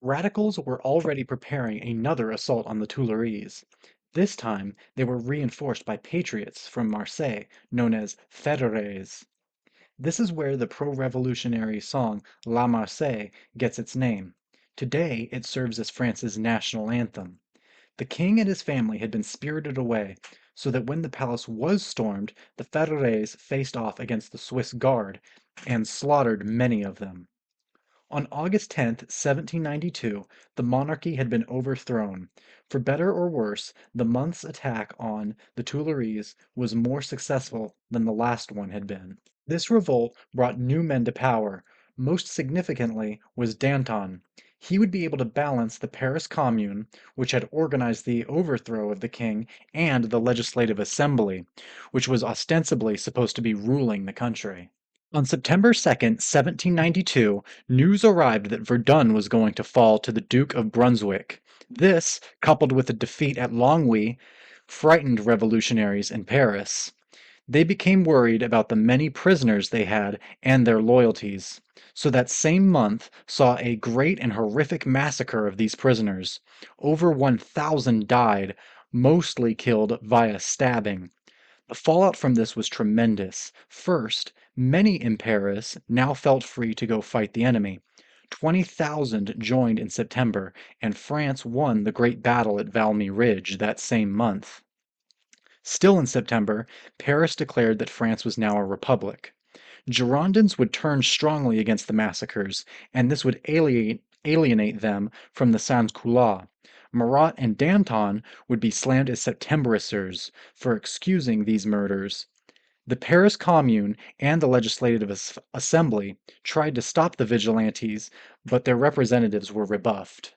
Radicals were already preparing another assault on the Tuileries. This time they were reinforced by patriots from Marseille, known as Fédérés. This is where the pro-revolutionary song La Marseillaise gets its name. Today it serves as France's national anthem. The king and his family had been spirited away, so that when the palace was stormed, the Fédérés faced off against the Swiss Guard and slaughtered many of them. On August 10th, 1792, the monarchy had been overthrown. For better or worse, the month's attack on the Tuileries was more successful than the last one had been. This revolt brought new men to power. Most significantly was Danton. He would be able to balance the Paris Commune, which had organized the overthrow of the king, and the Legislative Assembly, which was ostensibly supposed to be ruling the country. On September 2nd, 1792, news arrived that Verdun was going to fall to the Duke of Brunswick. This, coupled with a defeat at Longwy, frightened revolutionaries in Paris. They became worried about the many prisoners they had and their loyalties. So that same month saw a great and horrific massacre of these prisoners. Over 1,000 died, mostly killed via stabbing. The fallout from this was tremendous. First, many in Paris now felt free to go fight the enemy. 20,000 joined in September, and France won the great battle at Valmy Ridge that same month. Still in September, Paris declared that France was now a republic. Girondins would turn strongly against the massacres, and this would alienate them from the Sans-Culottes. Marat and Danton would be slammed as Septembristers for excusing these murders. The Paris Commune and the Legislative Assembly tried to stop the vigilantes, but their representatives were rebuffed.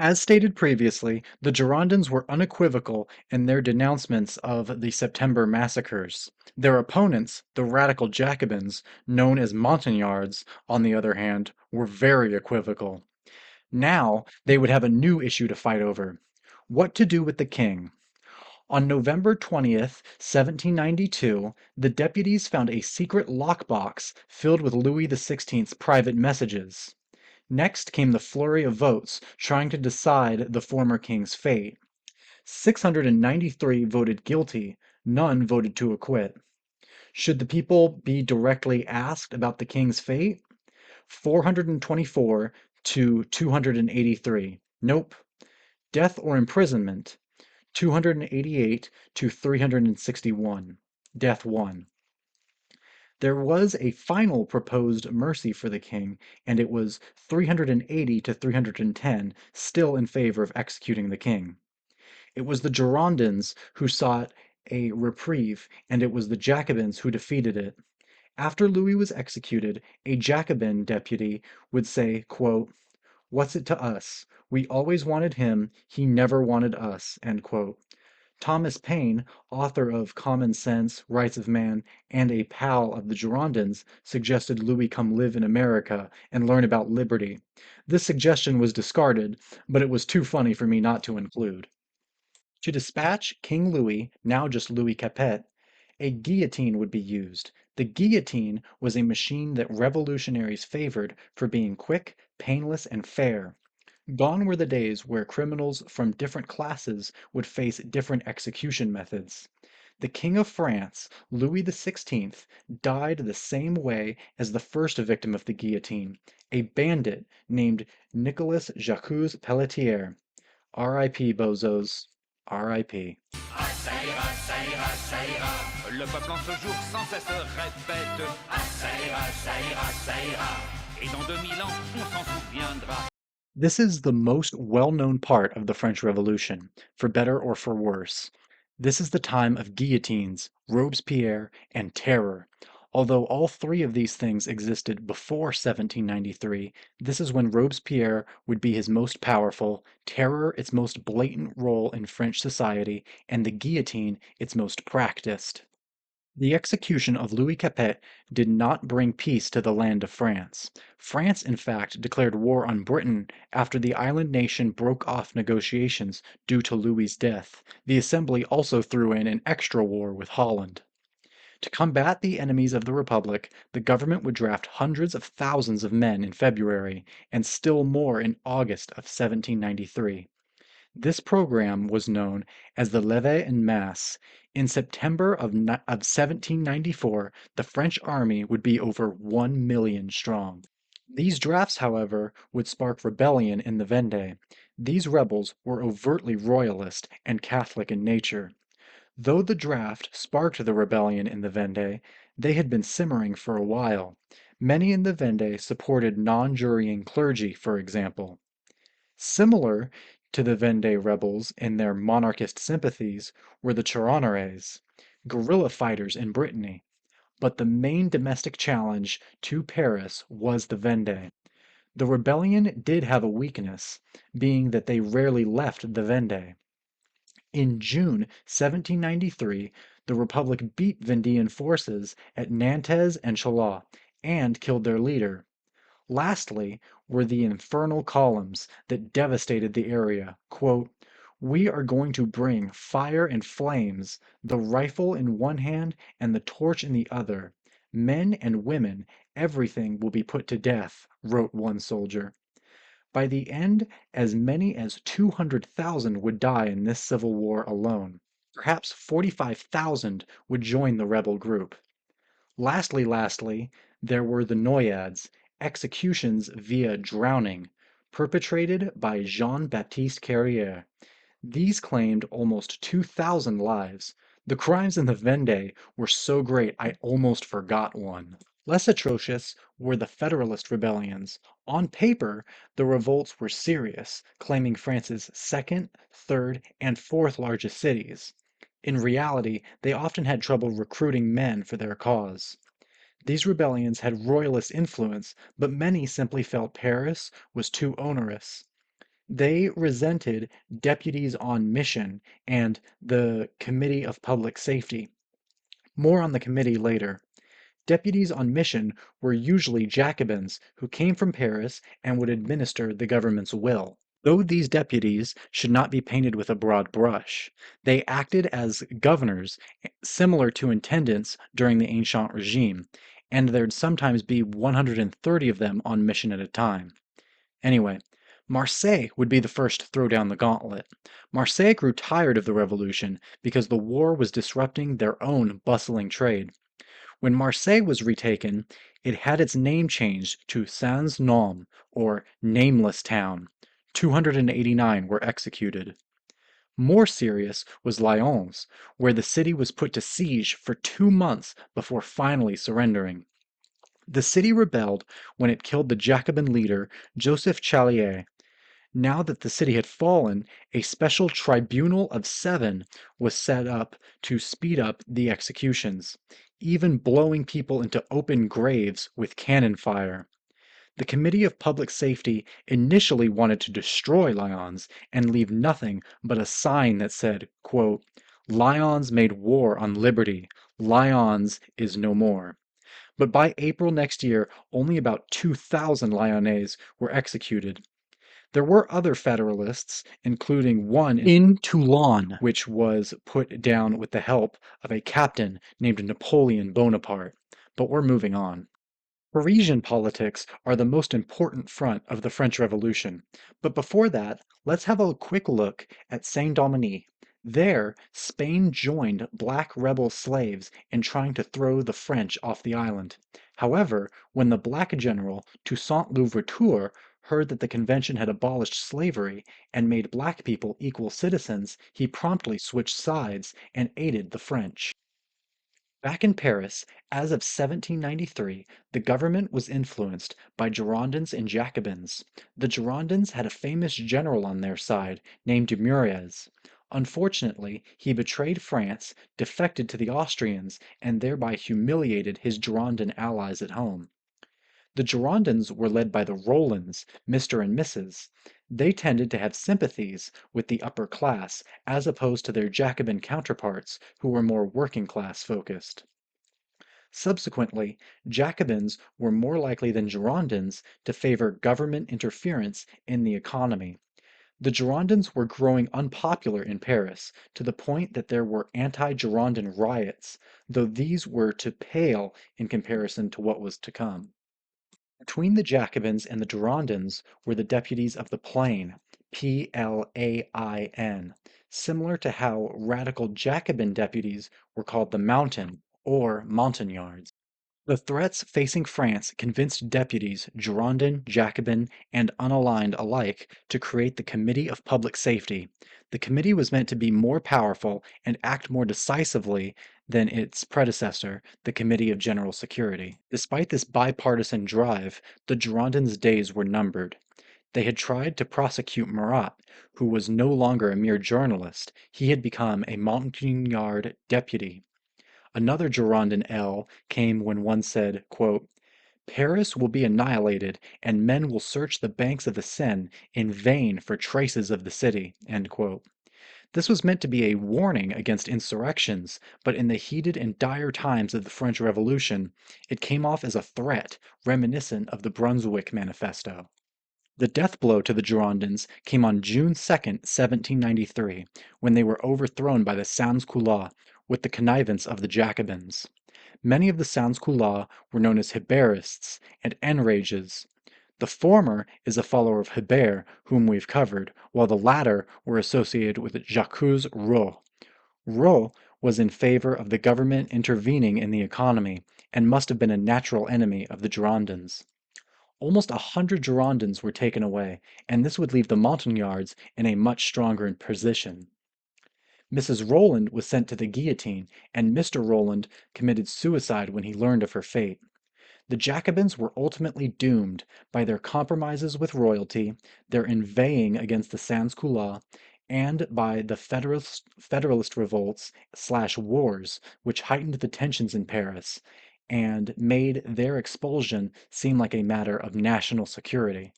As stated previously, the Girondins were unequivocal in their denouncements of the September massacres. Their opponents, the radical Jacobins, known as Montagnards, on the other hand, were very equivocal. Now they would have a new issue to fight over: what to do with the king. On November 20th, 1792, the deputies found a secret lockbox filled with Louis XVI's private messages. Next came the flurry of votes trying to decide the former king's fate. 693 voted guilty, none voted to acquit. Should the people be directly asked about the king's fate? 424 to 283. Nope. Death or imprisonment? 288 to 361. Death won. There was a final proposed mercy for the king, and it was 380 to 310, still in favor of executing the king. It was the Girondins who sought a reprieve, and it was the Jacobins who defeated it. After Louis was executed, a Jacobin deputy would say, quote, "What's it to us? We always wanted him, he never wanted us." End quote. Thomas Paine, author of Common Sense, Rights of Man, and a pal of the Girondins, suggested Louis come live in America and learn about liberty. This suggestion was discarded, but it was too funny for me not to include. To dispatch King Louis, now just Louis Capet, a guillotine would be used. The guillotine was a machine that revolutionaries favored for being quick, painless, and fair. Gone were the days where criminals from different classes would face different execution methods. The King of France, Louis XVI, died the same way as the first victim of the guillotine, a bandit named Nicolas Jacques Pelletier. R.I.P. bozos. R.I.P. Ah, ça ira, ça ira, ça ira. Le peuple en ce jour sans cesse répète. Ah, ça ira, ça ira, ça ira. Et dans 2000 ans, on s'en souviendra. This is the most well-known part of the French Revolution, for better or for worse. This is the time of guillotines, Robespierre, and terror. Although all three of these things existed before 1793, this is when Robespierre would be his most powerful, terror its most blatant role in French society, and the guillotine its most practiced. The execution of Louis Capet did not bring peace to the land of France. France, in fact, declared war on Britain after the island nation broke off negotiations due to Louis's death. The Assembly also threw in an extra war with Holland. To combat the enemies of the Republic, the government would draft hundreds of thousands of men in February, and still more in August of 1793. This program was known as the Levée en Masse. In September of 1794, the French army would be over 1 million strong. These drafts, however, would spark rebellion in the Vendée. These rebels were overtly royalist and Catholic in nature. Though the draft sparked the rebellion in the Vendée, they had been simmering for a while. Many in the Vendée supported non-jurying clergy, for example. Similar to the Vendée rebels in their monarchist sympathies were the Charognards, guerrilla fighters in Brittany. But the main domestic challenge to Paris was the Vendée. The rebellion did have a weakness, being that they rarely left the Vendée. In June 1793, the Republic beat Vendean forces at Nantes and Cholet, and killed their leader. Lastly were the infernal columns that devastated the area. Quote, "We are going to bring fire and flames, the rifle in one hand and the torch in the other. Men and women, everything will be put to death," wrote one soldier. By the end, as many as 200,000 would die in this civil war alone. Perhaps 45,000 would join the rebel group. Lastly, there were the Noyades, executions via drowning, perpetrated by Jean-Baptiste Carrière. These claimed almost 2,000 lives. The crimes in the Vendée were so great I almost forgot one. Less atrocious were the Federalist rebellions. On paper, the revolts were serious, claiming France's second, third, and fourth largest cities. In reality, they often had trouble recruiting men for their cause. These rebellions had royalist influence, but many simply felt Paris was too onerous. They resented deputies on mission and the Committee of Public Safety. More on the committee later. Deputies on mission were usually Jacobins who came from Paris and would administer the government's will. Though these deputies should not be painted with a broad brush, they acted as governors similar to intendants during the ancient regime, and there'd sometimes be 130 of them on mission at a time. Anyway, Marseille would be the first to throw down the gauntlet. Marseille grew tired of the revolution because the war was disrupting their own bustling trade. When Marseille was retaken, it had its name changed to Sans-Nom, or Nameless Town. 289 were executed. More serious was Lyons, where the city was put to siege for 2 months before finally surrendering. The city rebelled when it killed the Jacobin leader Joseph Chalier. Now that the city had fallen, a special tribunal of 7 was set up to speed up the executions, even blowing people into open graves with cannon fire. The Committee of Public Safety initially wanted to destroy Lyons and leave nothing but a sign that said, quote, "Lyons made war on liberty. Lyons is no more." But by April next year, only about 2,000 Lyonnais were executed. There were other Federalists, including one in Toulon, which was put down with the help of a captain named Napoleon Bonaparte. But we're moving on. Parisian politics are the most important front of the French Revolution. But before that, let's have a quick look at Saint-Domingue. There, Spain joined black rebel slaves in trying to throw the French off the island. However, when the black general Toussaint Louverture heard that the convention had abolished slavery and made black people equal citizens, he promptly switched sides and aided the French. Back in Paris, as of 1793, the government was influenced by Girondins and Jacobins. The Girondins had a famous general on their side named Dumouriez. Unfortunately, he betrayed France, defected to the Austrians, and thereby humiliated his Girondin allies at home. The Girondins were led by the Rolands, Mr. and Mrs. They tended to have sympathies with the upper class as opposed to their Jacobin counterparts who were more working class focused. Subsequently, Jacobins were more likely than Girondins to favor government interference in the economy. The Girondins were growing unpopular in Paris to the point that there were anti-Girondin riots, though these were to pale in comparison to what was to come. Between the Jacobins and the Girondins were the deputies of the Plain, Plain, similar to how radical Jacobin deputies were called the Mountain or Montagnards. The threats facing France convinced deputies, Girondin, Jacobin, and unaligned alike, to create the Committee of Public Safety. The committee was meant to be more powerful and act more decisively than its predecessor, the Committee of General Security. Despite this bipartisan drive, the Girondins' days were numbered. They had tried to prosecute Marat, who was no longer a mere journalist. He had become a Montagnard deputy. Another Girondin L came when one said, quote, "Paris will be annihilated, and men will search the banks of the Seine in vain for traces of the city." End quote. This was meant to be a warning against insurrections, but in the heated and dire times of the French Revolution, it came off as a threat reminiscent of the Brunswick Manifesto. The death blow to the Girondins came on June 2nd, 1793, when they were overthrown by the Sans-Culottes with the connivance of the Jacobins. Many of the Sans-Culottes were known as Heberists and Enrages. The former is a follower of Hebert, whom we've covered, while the latter were associated with Jacques Raux. Raux was in favor of the government intervening in the economy and must have been a natural enemy of the Girondins. Almost 100 Girondins were taken away, and this would leave the Montagnards in a much stronger position. Mrs. Roland was sent to the guillotine, and Mr. Roland committed suicide when he learned of her fate. The Jacobins were ultimately doomed by their compromises with royalty, their inveighing against the Sans-Culottes, and by the Federalist revolts/wars, which heightened the tensions in Paris and made their expulsion seem like a matter of national security.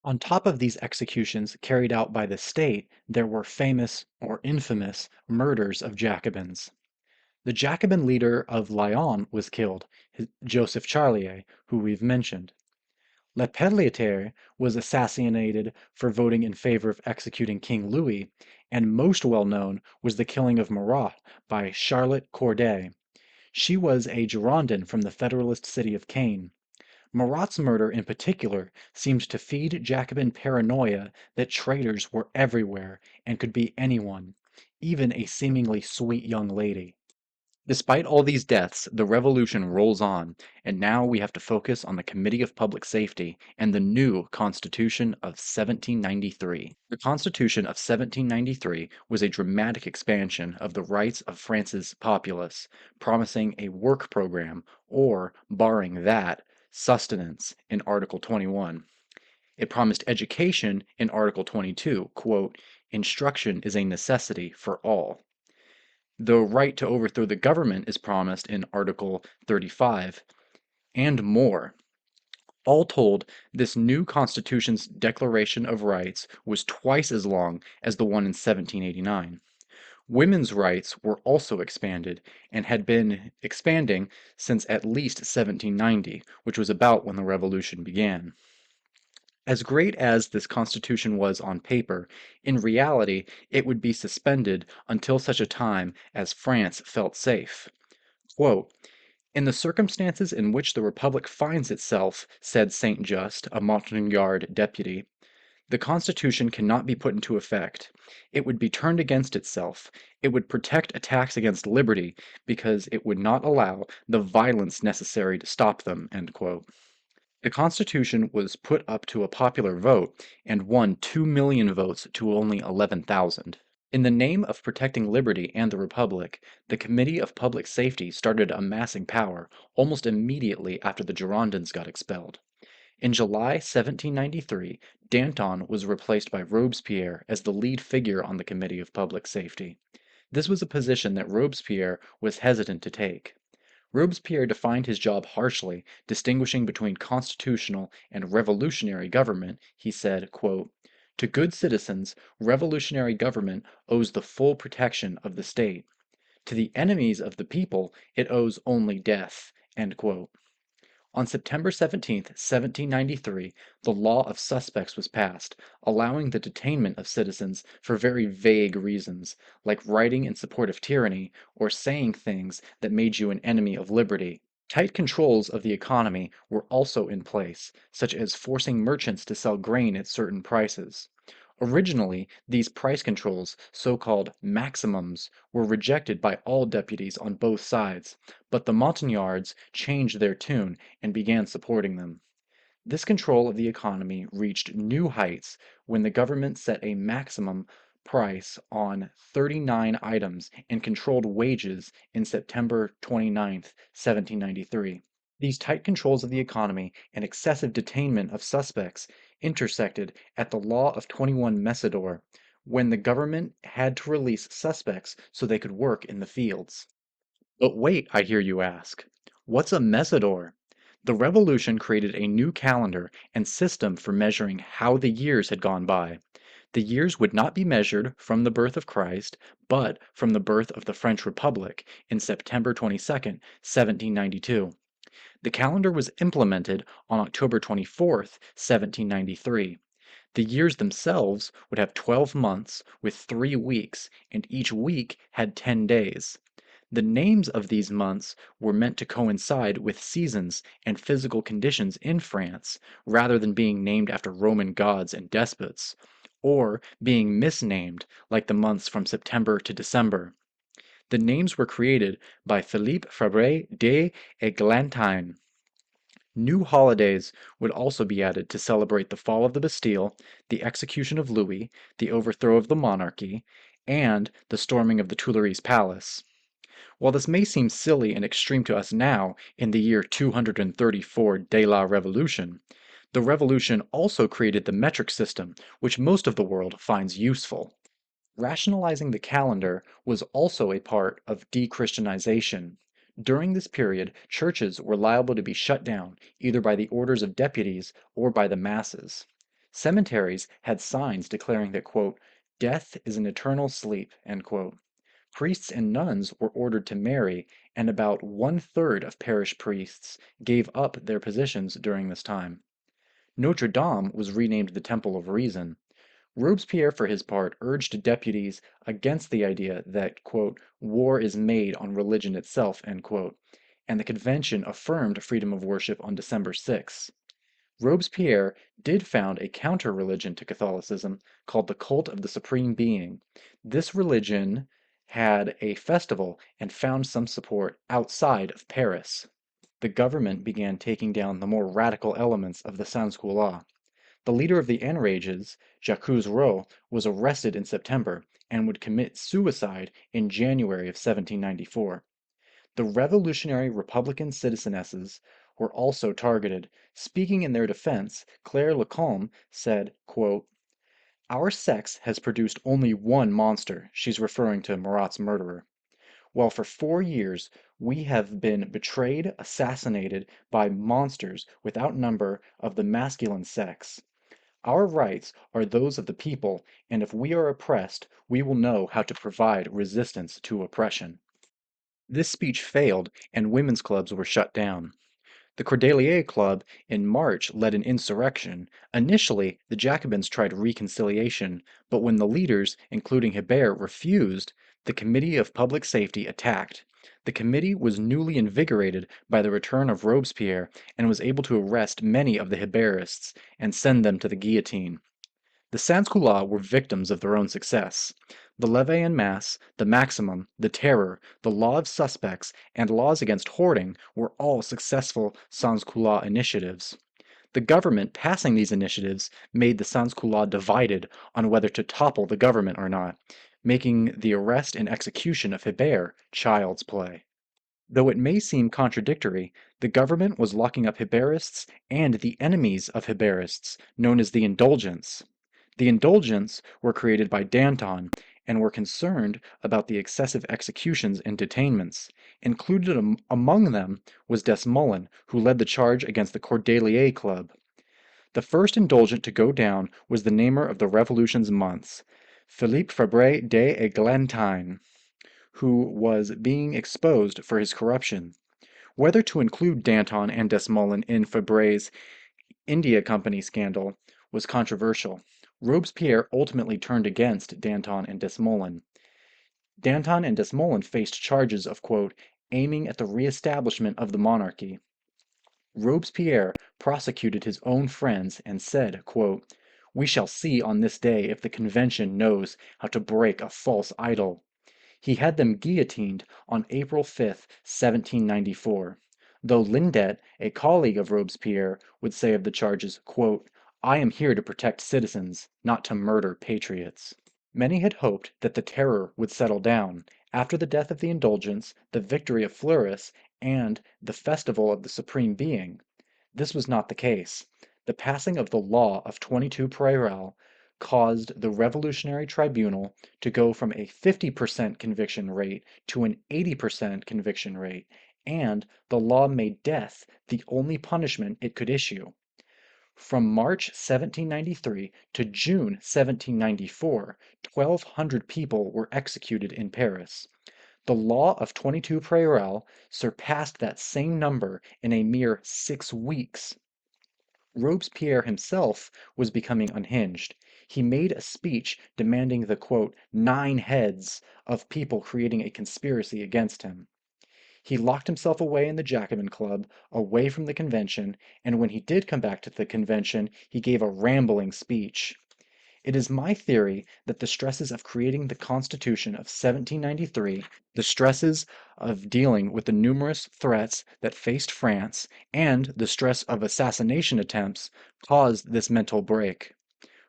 On top of these executions carried out by the state, there were famous or infamous murders of Jacobins. The Jacobin leader of Lyons was killed, Joseph Charlier, who we've mentioned. Le Peletier was assassinated for voting in favor of executing King Louis, and most well known was the killing of Marat by Charlotte Corday. She was a Girondin from the Federalist city of Caen. Marat's murder in particular seemed to feed Jacobin paranoia that traitors were everywhere and could be anyone, even a seemingly sweet young lady. Despite all these deaths, the revolution rolls on, and now we have to focus on the Committee of Public Safety and the new Constitution of 1793. The Constitution of 1793 was a dramatic expansion of the rights of France's populace, promising a work program, or, barring that, sustenance in Article 21. It promised education in Article 22, quote, instruction is a necessity for all. The right to overthrow the government is promised in Article 35, and more. All told, this new Constitution's Declaration of Rights was twice as long as the one in 1789. Women's rights were also expanded and had been expanding since at least 1790, which was about when the Revolution began. As great as this Constitution was on paper, in reality it would be suspended until such a time as France felt safe. Quote, in the circumstances in which the Republic finds itself, said Saint Just, a Montagnard deputy, the Constitution cannot be put into effect. It would be turned against itself. It would protect attacks against liberty because it would not allow the violence necessary to stop them. End quote. The Constitution was put up to a popular vote and won 2,000,000 votes to only 11,000. In the name of protecting liberty and the Republic, the Committee of Public Safety started amassing power almost immediately after the Girondins got expelled. In July 1793, Danton was replaced by Robespierre as the lead figure on the Committee of Public Safety. This was a position that Robespierre was hesitant to take. Robespierre defined his job harshly, distinguishing between constitutional and revolutionary government. He said, quote, to good citizens, revolutionary government owes the full protection of the state. To the enemies of the people, it owes only death. End quote. On September 17, 1793, the law of suspects was passed, allowing the detainment of citizens for very vague reasons, like writing in support of tyranny or saying things that made you an enemy of liberty. Tight controls of the economy were also in place, such as forcing merchants to sell grain at certain prices. Originally, these price controls, so-called maximums, were rejected by all deputies on both sides, but the Montagnards changed their tune and began supporting them. This control of the economy reached new heights when the government set a maximum price on 39 items and controlled wages in September 29, 1793. These tight controls of the economy and excessive detainment of suspects intersected at the Law of 21 Messidor, when the government had to release suspects so they could work in the fields. But wait, I hear you ask. What's a Messidor? The revolution created a new calendar and system for measuring how the years had gone by. The years would not be measured from the birth of Christ, but from the birth of the French Republic in September 22nd, 1792. The calendar was implemented on October 24th, 1793. The years themselves would have 12 months with 3 weeks, and each week had 10 days. The names of these months were meant to coincide with seasons and physical conditions in France, rather than being named after Roman gods and despots, or being misnamed like the months from September to December. The names were created by Philippe Fabre d'Eglantine. New holidays would also be added to celebrate the fall of the Bastille, the execution of Louis, the overthrow of the monarchy, and the storming of the Tuileries Palace. While this may seem silly and extreme to us now, in the year 234 de la Revolution, the Revolution also created the metric system, which most of the world finds useful. Rationalizing the calendar was also a part of de-Christianization. During this period, churches were liable to be shut down, either by the orders of deputies or by the masses. Cemeteries had signs declaring that, quote, death is an eternal sleep, end quote. Priests and nuns were ordered to marry, and about 1/3 of parish priests gave up their positions during this time. Notre Dame was renamed the Temple of Reason. Robespierre, for his part, urged deputies against the idea that, quote, war is made on religion itself, end quote, and the convention affirmed freedom of worship on December 6. Robespierre did found a counter-religion to Catholicism called the Cult of the Supreme Being. This religion had a festival and found some support outside of Paris. The government began taking down the more radical elements of the Sansculotte. The leader of the Enrages, Jacques Reux, was arrested in September and would commit suicide in January of 1794. The revolutionary Republican citizenesses were also targeted. Speaking in their defense, Claire Lacombe said, quote, "Our sex has produced only one monster," she's referring to Marat's murderer, "while for 4 years we have been betrayed, assassinated by monsters without number of the masculine sex. Our rights are those of the people, and if we are oppressed, we will know how to provide resistance to oppression." This speech failed, and women's clubs were shut down. The Cordelier Club in March led an insurrection. Initially, the Jacobins tried reconciliation, but when the leaders, including Hebert, refused, the Committee of Public Safety attacked. The committee was newly invigorated by the return of Robespierre and was able to arrest many of the Hebertists and send them to the guillotine. The Sansculotte were victims of their own success. The levee en masse, the maximum, the terror, the law of suspects, and laws against hoarding were all successful Sansculotte initiatives. The government passing these initiatives made the Sansculotte divided on whether to topple the government or not, making the arrest and execution of Hebert child's play. Though it may seem contradictory, the government was locking up Hebertists and the enemies of Hebertists, known as the Indulgents. The Indulgents were created by Danton and were concerned about the excessive executions and detainments. Included among them was Desmoulins, who led the charge against the Cordelier Club. The first Indulgent to go down was the namer of the Revolution's months, Philippe Fabre d'Eglantine, who was being exposed for his corruption. Whether to include Danton and Desmoulins in Fabre's India Company scandal was controversial. Robespierre ultimately turned against Danton and Desmoulins. Danton and Desmoulins faced charges of, quote, aiming at the re-establishment of the monarchy. Robespierre prosecuted his own friends and said, quote, "We shall see on this day if the Convention knows how to break a false idol." He had them guillotined on April 5, 1794. Though Lindet, a colleague of Robespierre, would say of the charges, quote, "I am here to protect citizens, not to murder patriots." Many had hoped that the terror would settle down after the death of the Indulgents, the victory of Fleurus, and the festival of the Supreme Being. This was not the case. The passing of the law of 22 Prairial caused the Revolutionary Tribunal to go from a 50% conviction rate to an 80% conviction rate, and the law made death the only punishment it could issue. From March 1793 to June 1794, 1,200 people were executed in Paris. The law of 22 Prairial surpassed that same number in a mere 6 weeks. Robespierre himself was becoming unhinged. He made a speech demanding the, quote, 9 heads of people creating a conspiracy against him. He locked himself away in the Jacobin Club, away from the convention, and when he did come back to the convention, he gave a rambling speech. It is my theory that the stresses of creating the Constitution of 1793, the stresses of dealing with the numerous threats that faced France, and the stress of assassination attempts caused this mental break.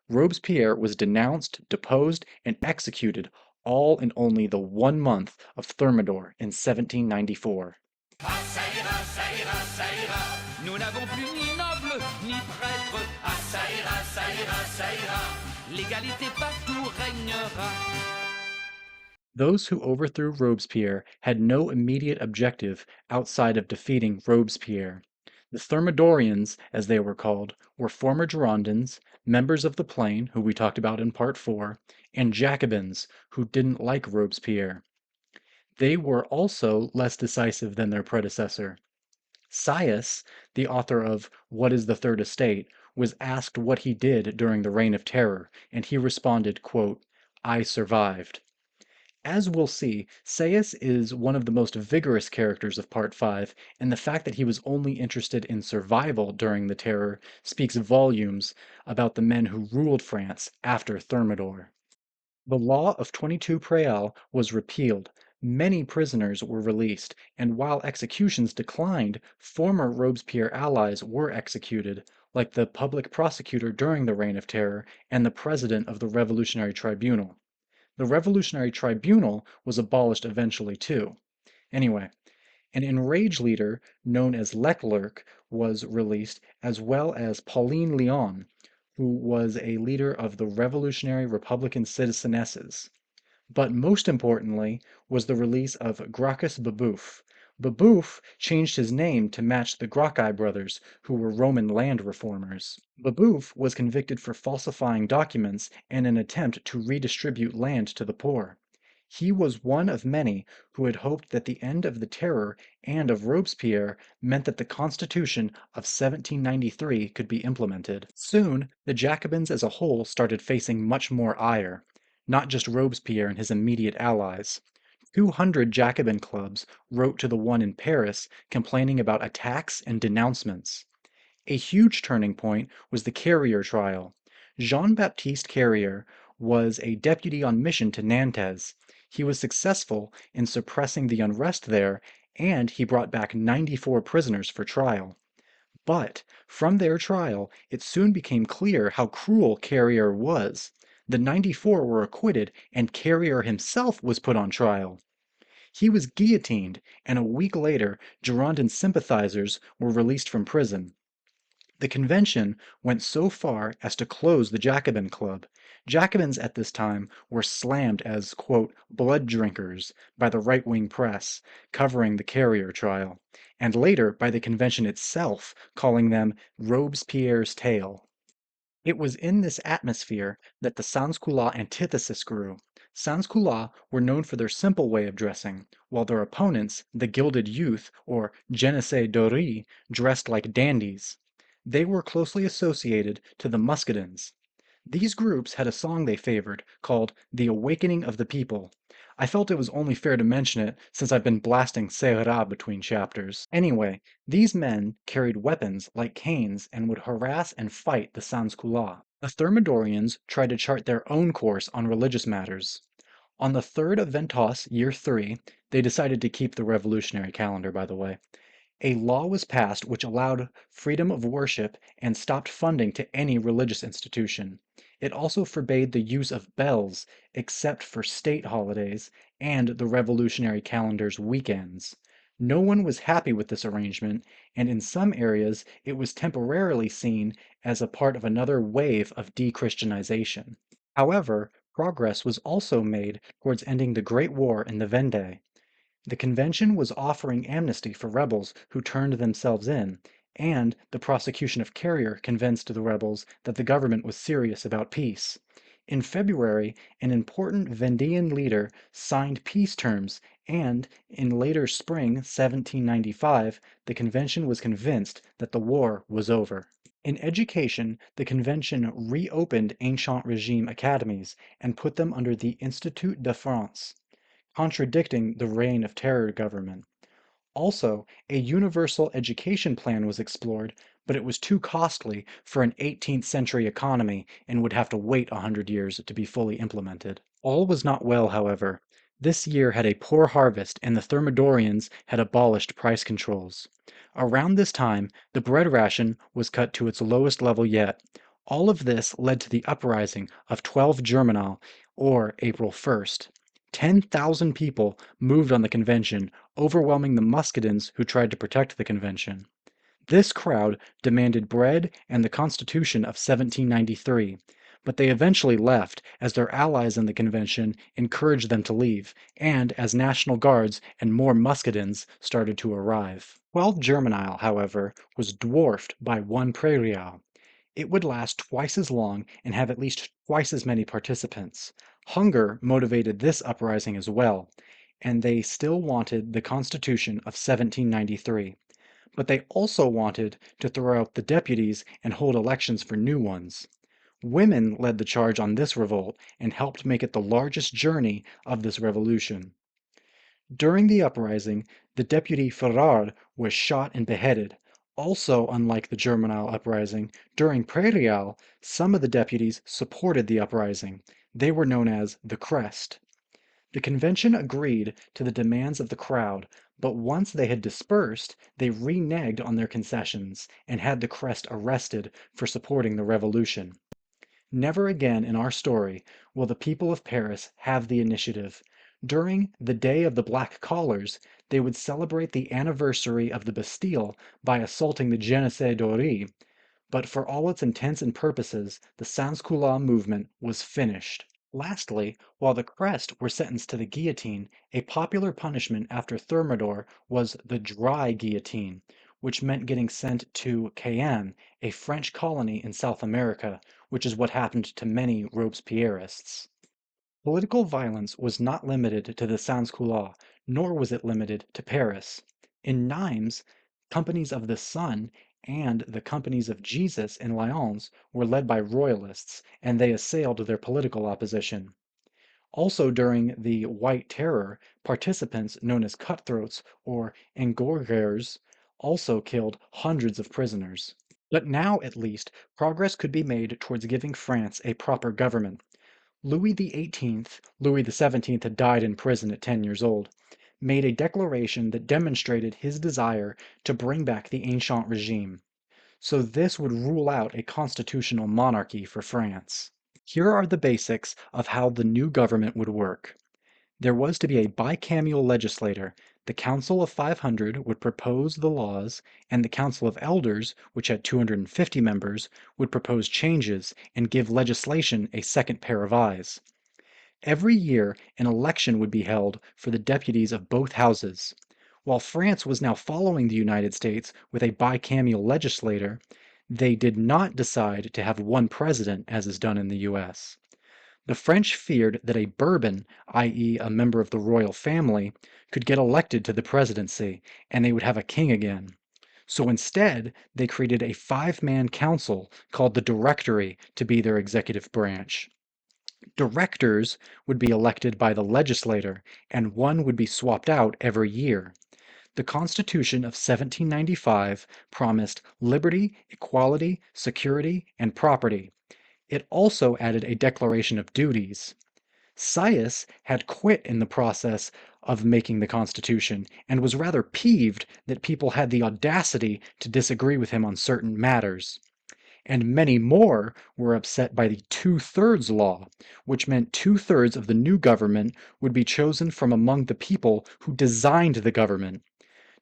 Robespierre was denounced, deposed, and executed all in only the 1 month of Thermidor in 1794. Ah, ça ira, ça ira, ça ira. Nous n'avons plus ni nobles ni prêtres. Ah, ça ira, ça ira, ça ira. L'égalité partout régnera. Those who overthrew Robespierre had no immediate objective outside of defeating Robespierre. The Thermidorians, as they were called, were former Girondins, members of the Plain, who we talked about in Part 4, and Jacobins, who didn't like Robespierre. They were also less decisive than their predecessor. Sieyès, the author of What is the Third Estate, was asked what he did during the Reign of Terror, and he responded, quote, "I survived." As we'll see, Sieyès is one of the most vigorous characters of Part 5, and the fact that he was only interested in survival during the Terror speaks volumes about the men who ruled France after Thermidor. The law of 22 Preal was repealed. Many prisoners were released, and while executions declined, former Robespierre allies were executed, like the public prosecutor during the Reign of Terror and the president of the Revolutionary Tribunal. The Revolutionary Tribunal was abolished eventually too. Anyway, an enraged leader known as Leclerc was released, as well as Pauline Léon, who was a leader of the Revolutionary Republican Citizenesses. But most importantly was the release of Gracchus Babeuf. Babeuf changed his name to match the Gracchi brothers, who were Roman land reformers. Babeuf was convicted for falsifying documents in an attempt to redistribute land to the poor. He was one of many who had hoped that the end of the Terror and of Robespierre meant that the Constitution of 1793 could be implemented. Soon, the Jacobins as a whole started facing much more ire, not just Robespierre and his immediate allies. 200 Jacobin clubs wrote to the one in Paris complaining about attacks and denouncements. A huge turning point was the Carrier trial. Jean-Baptiste Carrier was a deputy on mission to Nantes. He was successful in suppressing the unrest there, and he brought back 94 prisoners for trial. But from their trial, it soon became clear how cruel Carrier was. The 94 were acquitted, and Carrier himself was put on trial. He was guillotined, and a week later, Girondin sympathizers were released from prison. The convention went so far as to close the Jacobin Club. Jacobins at this time were slammed as, quote, blood drinkers by the right-wing press, covering the Carrier trial, and later by the convention itself, calling them Robespierre's tail. It was in this atmosphere that the Sansculotte antithesis grew. Sansculotte were known for their simple way of dressing, while their opponents, the Gilded Youth, or Jeunesse Dorée, dressed like dandies. They were closely associated to the Muscadins. These groups had a song they favored called "The Awakening of the People." I felt it was only fair to mention it since I've been blasting Seurat between chapters. Anyway, these men carried weapons like canes and would harass and fight the Sansculotte. The Thermidorians tried to chart their own course on religious matters. On the 3rd of Ventos, year 3, they decided to keep the revolutionary calendar, by the way. A law was passed which allowed freedom of worship and stopped funding to any religious institution. It also forbade the use of bells except for state holidays and the revolutionary calendar's weekends. No one was happy with this arrangement, and in some areas it was temporarily seen as a part of another wave of de-Christianization. However, progress was also made towards ending the Great War in the Vendée. The convention was offering amnesty for rebels who turned themselves in, and the prosecution of Carrier convinced the rebels that the government was serious about peace. In February, an important Vendéan leader signed peace terms, and in later spring 1795, the convention was convinced that the war was over. In education, the convention reopened Ancient Regime academies and put them under the Institut de France, contradicting the Reign of Terror government. Also, a universal education plan was explored, but it was too costly for an 18th century economy and would have to wait 100 years to be fully implemented. All was not well, however. This year had a poor harvest and the Thermidorians had abolished price controls. Around this time, the bread ration was cut to its lowest level yet. All of this led to the uprising of 12 Germinal, or April 1st. 10,000 people moved on the convention, overwhelming the Muscadins who tried to protect the convention. This crowd demanded bread and the Constitution of 1793, but they eventually left as their allies in the convention encouraged them to leave, and as National Guards and more Muscadins started to arrive. 12 Germinal, however, was dwarfed by one Prairial. It would last twice as long and have at least twice as many participants. Hunger motivated this uprising as well, and they still wanted the Constitution of 1793. But they also wanted to throw out the deputies and hold elections for new ones. Women led the charge on this revolt and helped make it the largest journey of this revolution. During the uprising, the deputy Ferrard was shot and beheaded. Also, unlike the Germinal uprising, during Prairial, some of the deputies supported the uprising. They were known as the Crest. The convention agreed to the demands of the crowd, but once they had dispersed, they reneged on their concessions and had the Crest arrested for supporting the revolution. Never again in our story will the people of Paris have the initiative. During the Day of the Black Collars, they would celebrate the anniversary of the Bastille by assaulting the Genesee Dorée, but for all its intents and purposes, the Sans-Culottes movement was finished. Lastly, while the Crest were sentenced to the guillotine, a popular punishment after Thermidor was the dry guillotine, which meant getting sent to Cayenne, a French colony in South America, which is what happened to many Robespierrists. Political violence was not limited to the Sans-Culottes, nor was it limited to Paris. In Nimes, companies of the Sun and the companies of Jesus in Lyons were led by royalists, and they assailed their political opposition. Also during the White Terror, participants known as cutthroats or engorgeurs also killed hundreds of prisoners. But now, at least, progress could be made towards giving France a proper government. Louis XVIII, Louis XVII had died in prison at 10 years old, made a declaration that demonstrated his desire to bring back the ancient regime. So this would rule out a constitutional monarchy for France. Here are the basics of how the new government would work. There was to be a bicameral legislature. The Council of 500 would propose the laws, and the Council of Elders, which had 250 members, would propose changes and give legislation a second pair of eyes. Every year, an election would be held for the deputies of both houses. While France was now following the United States with a bicameral legislature, they did not decide to have one president as is done in the US. The French feared that a Bourbon, i.e., a member of the royal family, could get elected to the presidency, and they would have a king again. So instead, they created a 5-man council called the Directory to be their executive branch. Directors would be elected by the legislature, and one would be swapped out every year. The Constitution of 1795 promised liberty, equality, security, and property. It also added a declaration of duties. Sieyès had quit in the process of making the Constitution and was rather peeved that people had the audacity to disagree with him on certain matters. And many more were upset by the two-thirds law, which meant two-thirds of the new government would be chosen from among the people who designed the government.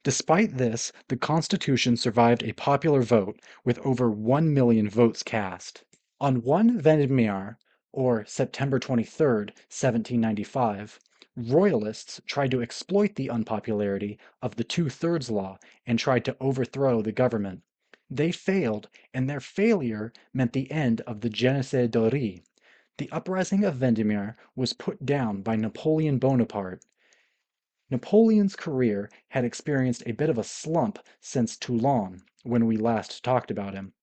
Despite this, the Constitution survived a popular vote with over 1 million votes cast. On one Vendémiaire, or September 23, 1795, royalists tried to exploit the unpopularity of the two-thirds law and tried to overthrow the government. They failed, and their failure meant the end of the Genesee Dorée. The uprising of Vendémiaire was put down by Napoleon Bonaparte. Napoleon's career had experienced a bit of a slump since Toulon, when we last talked about him.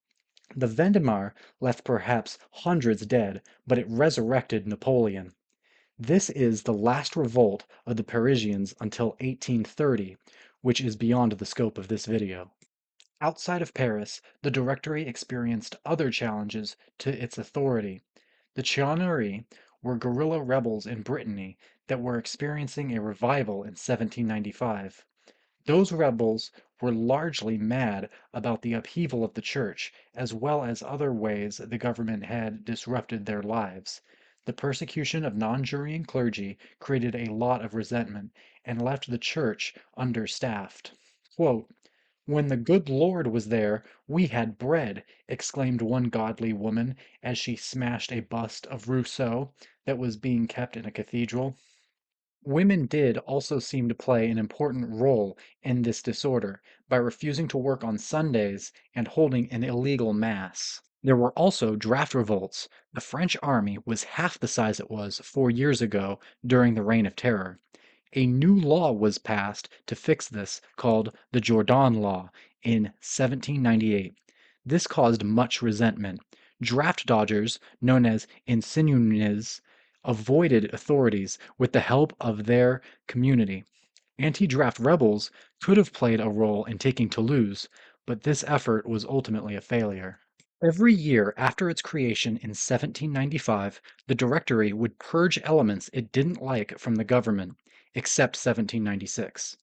The Vendémiaire left perhaps hundreds dead, but it resurrected Napoleon. This is the last revolt of the Parisians until 1830, which is beyond the scope of this video. Outside of Paris, the Directory experienced other challenges to its authority. The Chouannerie were guerrilla rebels in Brittany that were experiencing a revival in 1795. Those rebels were largely mad about the upheaval of the church, as well as other ways the government had disrupted their lives. The persecution of non-juring clergy created a lot of resentment and left the church understaffed. Quote, "When the good Lord was there, we had bread," exclaimed one godly woman as she smashed a bust of Rousseau that was being kept in a cathedral. Women did also seem to play an important role in this disorder by refusing to work on Sundays and holding an illegal mass. There were also draft revolts. The French army was half the size it was 4 years ago during the Reign of Terror. A new law was passed to fix this called the Jourdan Law in 1798. This caused much resentment. Draft dodgers, known as insignes, avoided authorities with the help of their community. Anti-draft rebels could have played a role in taking Toulouse, but this effort was ultimately a failure. Every year after its creation in 1795, the Directory would purge elements it didn't like from the government, except 1796.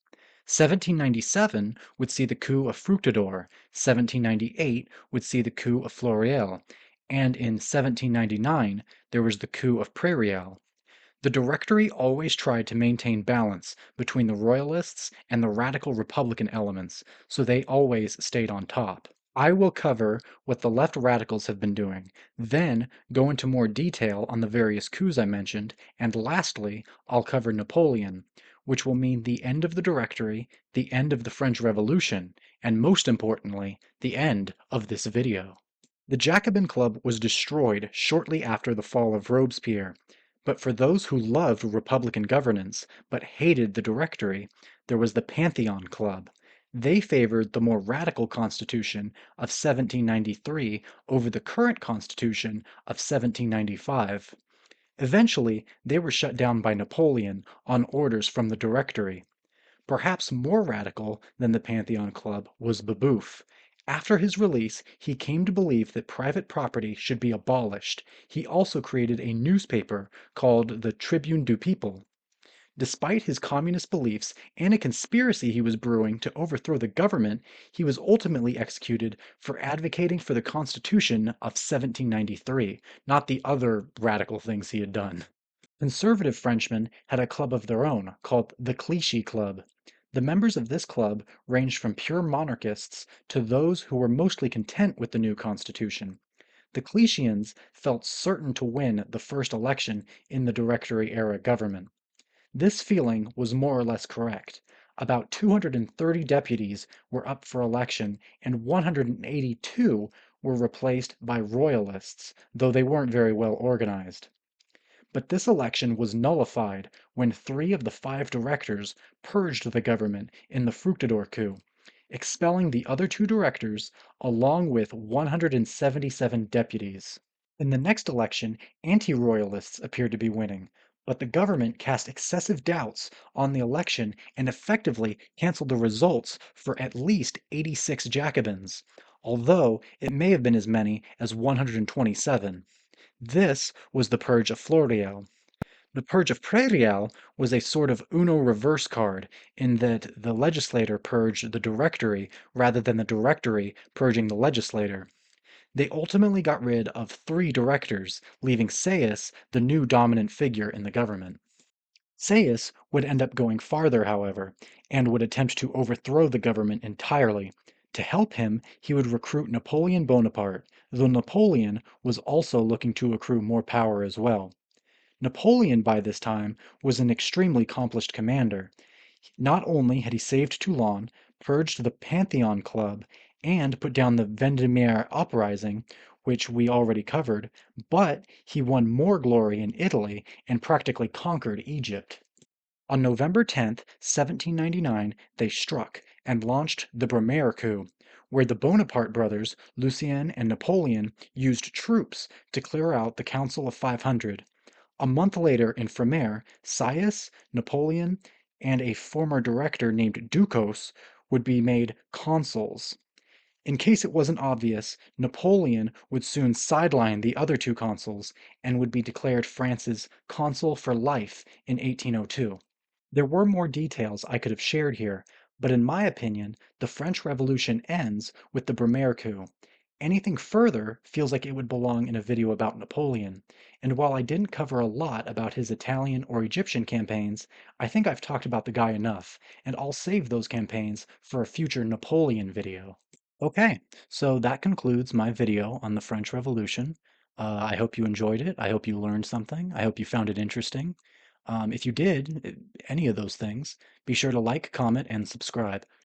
1797 would see the coup of Fructidor, 1798 would see the coup of Floreal, and in 1799 there was the coup of Prairial. The Directory always tried to maintain balance between the royalists and the radical republican elements, so they always stayed on top. I will cover what the left radicals have been doing, then go into more detail on the various coups I mentioned, and lastly, I'll cover Napoleon, which will mean the end of the Directory, the end of the French Revolution, and most importantly, the end of this video. The Jacobin Club was destroyed shortly after the fall of Robespierre, but for those who loved republican governance but hated the Directory, there was the Pantheon Club. They favored the more radical constitution of 1793 over the current constitution of 1795. Eventually, they were shut down by Napoleon on orders from the Directory. Perhaps more radical than the Pantheon Club was Babeuf. After his release, he came to believe that private property should be abolished. He also created a newspaper called the Tribune du People. Despite his communist beliefs and a conspiracy he was brewing to overthrow the government, he was ultimately executed for advocating for the Constitution of 1793, not the other radical things he had done. Conservative Frenchmen had a club of their own called the Clichy Club. The members of this club ranged from pure monarchists to those who were mostly content with the new constitution. The Clichyans felt certain to win the first election in the Directory-era government. This feeling was more or less correct. About 230 deputies were up for election and 182 were replaced by royalists, though they weren't very well organized. But this election was nullified when 3 of the 5 directors purged the government in the Fructidor coup, expelling the other 2 directors along with 177 deputies. In the next election, anti-royalists appeared to be winning, but the government cast excessive doubts on the election and effectively canceled the results for at least 86 Jacobins, although it may have been as many as 127. This was the Purge of Floreal. The Purge of Prairial was a sort of Uno reverse card in that the legislator purged the Directory rather than the Directory purging the legislator. They ultimately got rid of 3 directors, leaving Sayes the new dominant figure in the government. Sayes would end up going farther, however, and would attempt to overthrow the government entirely. To help him, he would recruit Napoleon Bonaparte, though Napoleon was also looking to accrue more power as well. Napoleon, by this time, was an extremely accomplished commander. Not only had he saved Toulon, purged the Pantheon Club, and put down the Vendemiaire uprising, which we already covered, but he won more glory in Italy and practically conquered Egypt. On November 10th, 1799, they struck and launched the Brumaire coup, where the Bonaparte brothers, Lucien and Napoleon, used troops to clear out the Council of 500. A month later in Frimaire, Sayes, Napoleon, and a former director named Ducos would be made consuls. In case it wasn't obvious, Napoleon would soon sideline the other 2 consuls and would be declared France's consul for life in 1802. There were more details I could have shared here, but in my opinion, the French Revolution ends with the Brumaire coup. Anything further feels like it would belong in a video about Napoleon, and while I didn't cover a lot about his Italian or Egyptian campaigns, I think I've talked about the guy enough, and I'll save those campaigns for a future Napoleon video. Okay, so that concludes my video on the French Revolution. I hope you enjoyed it. I hope you learned something. I hope you found it interesting. If you did, any of those things, be sure to like, comment, and subscribe.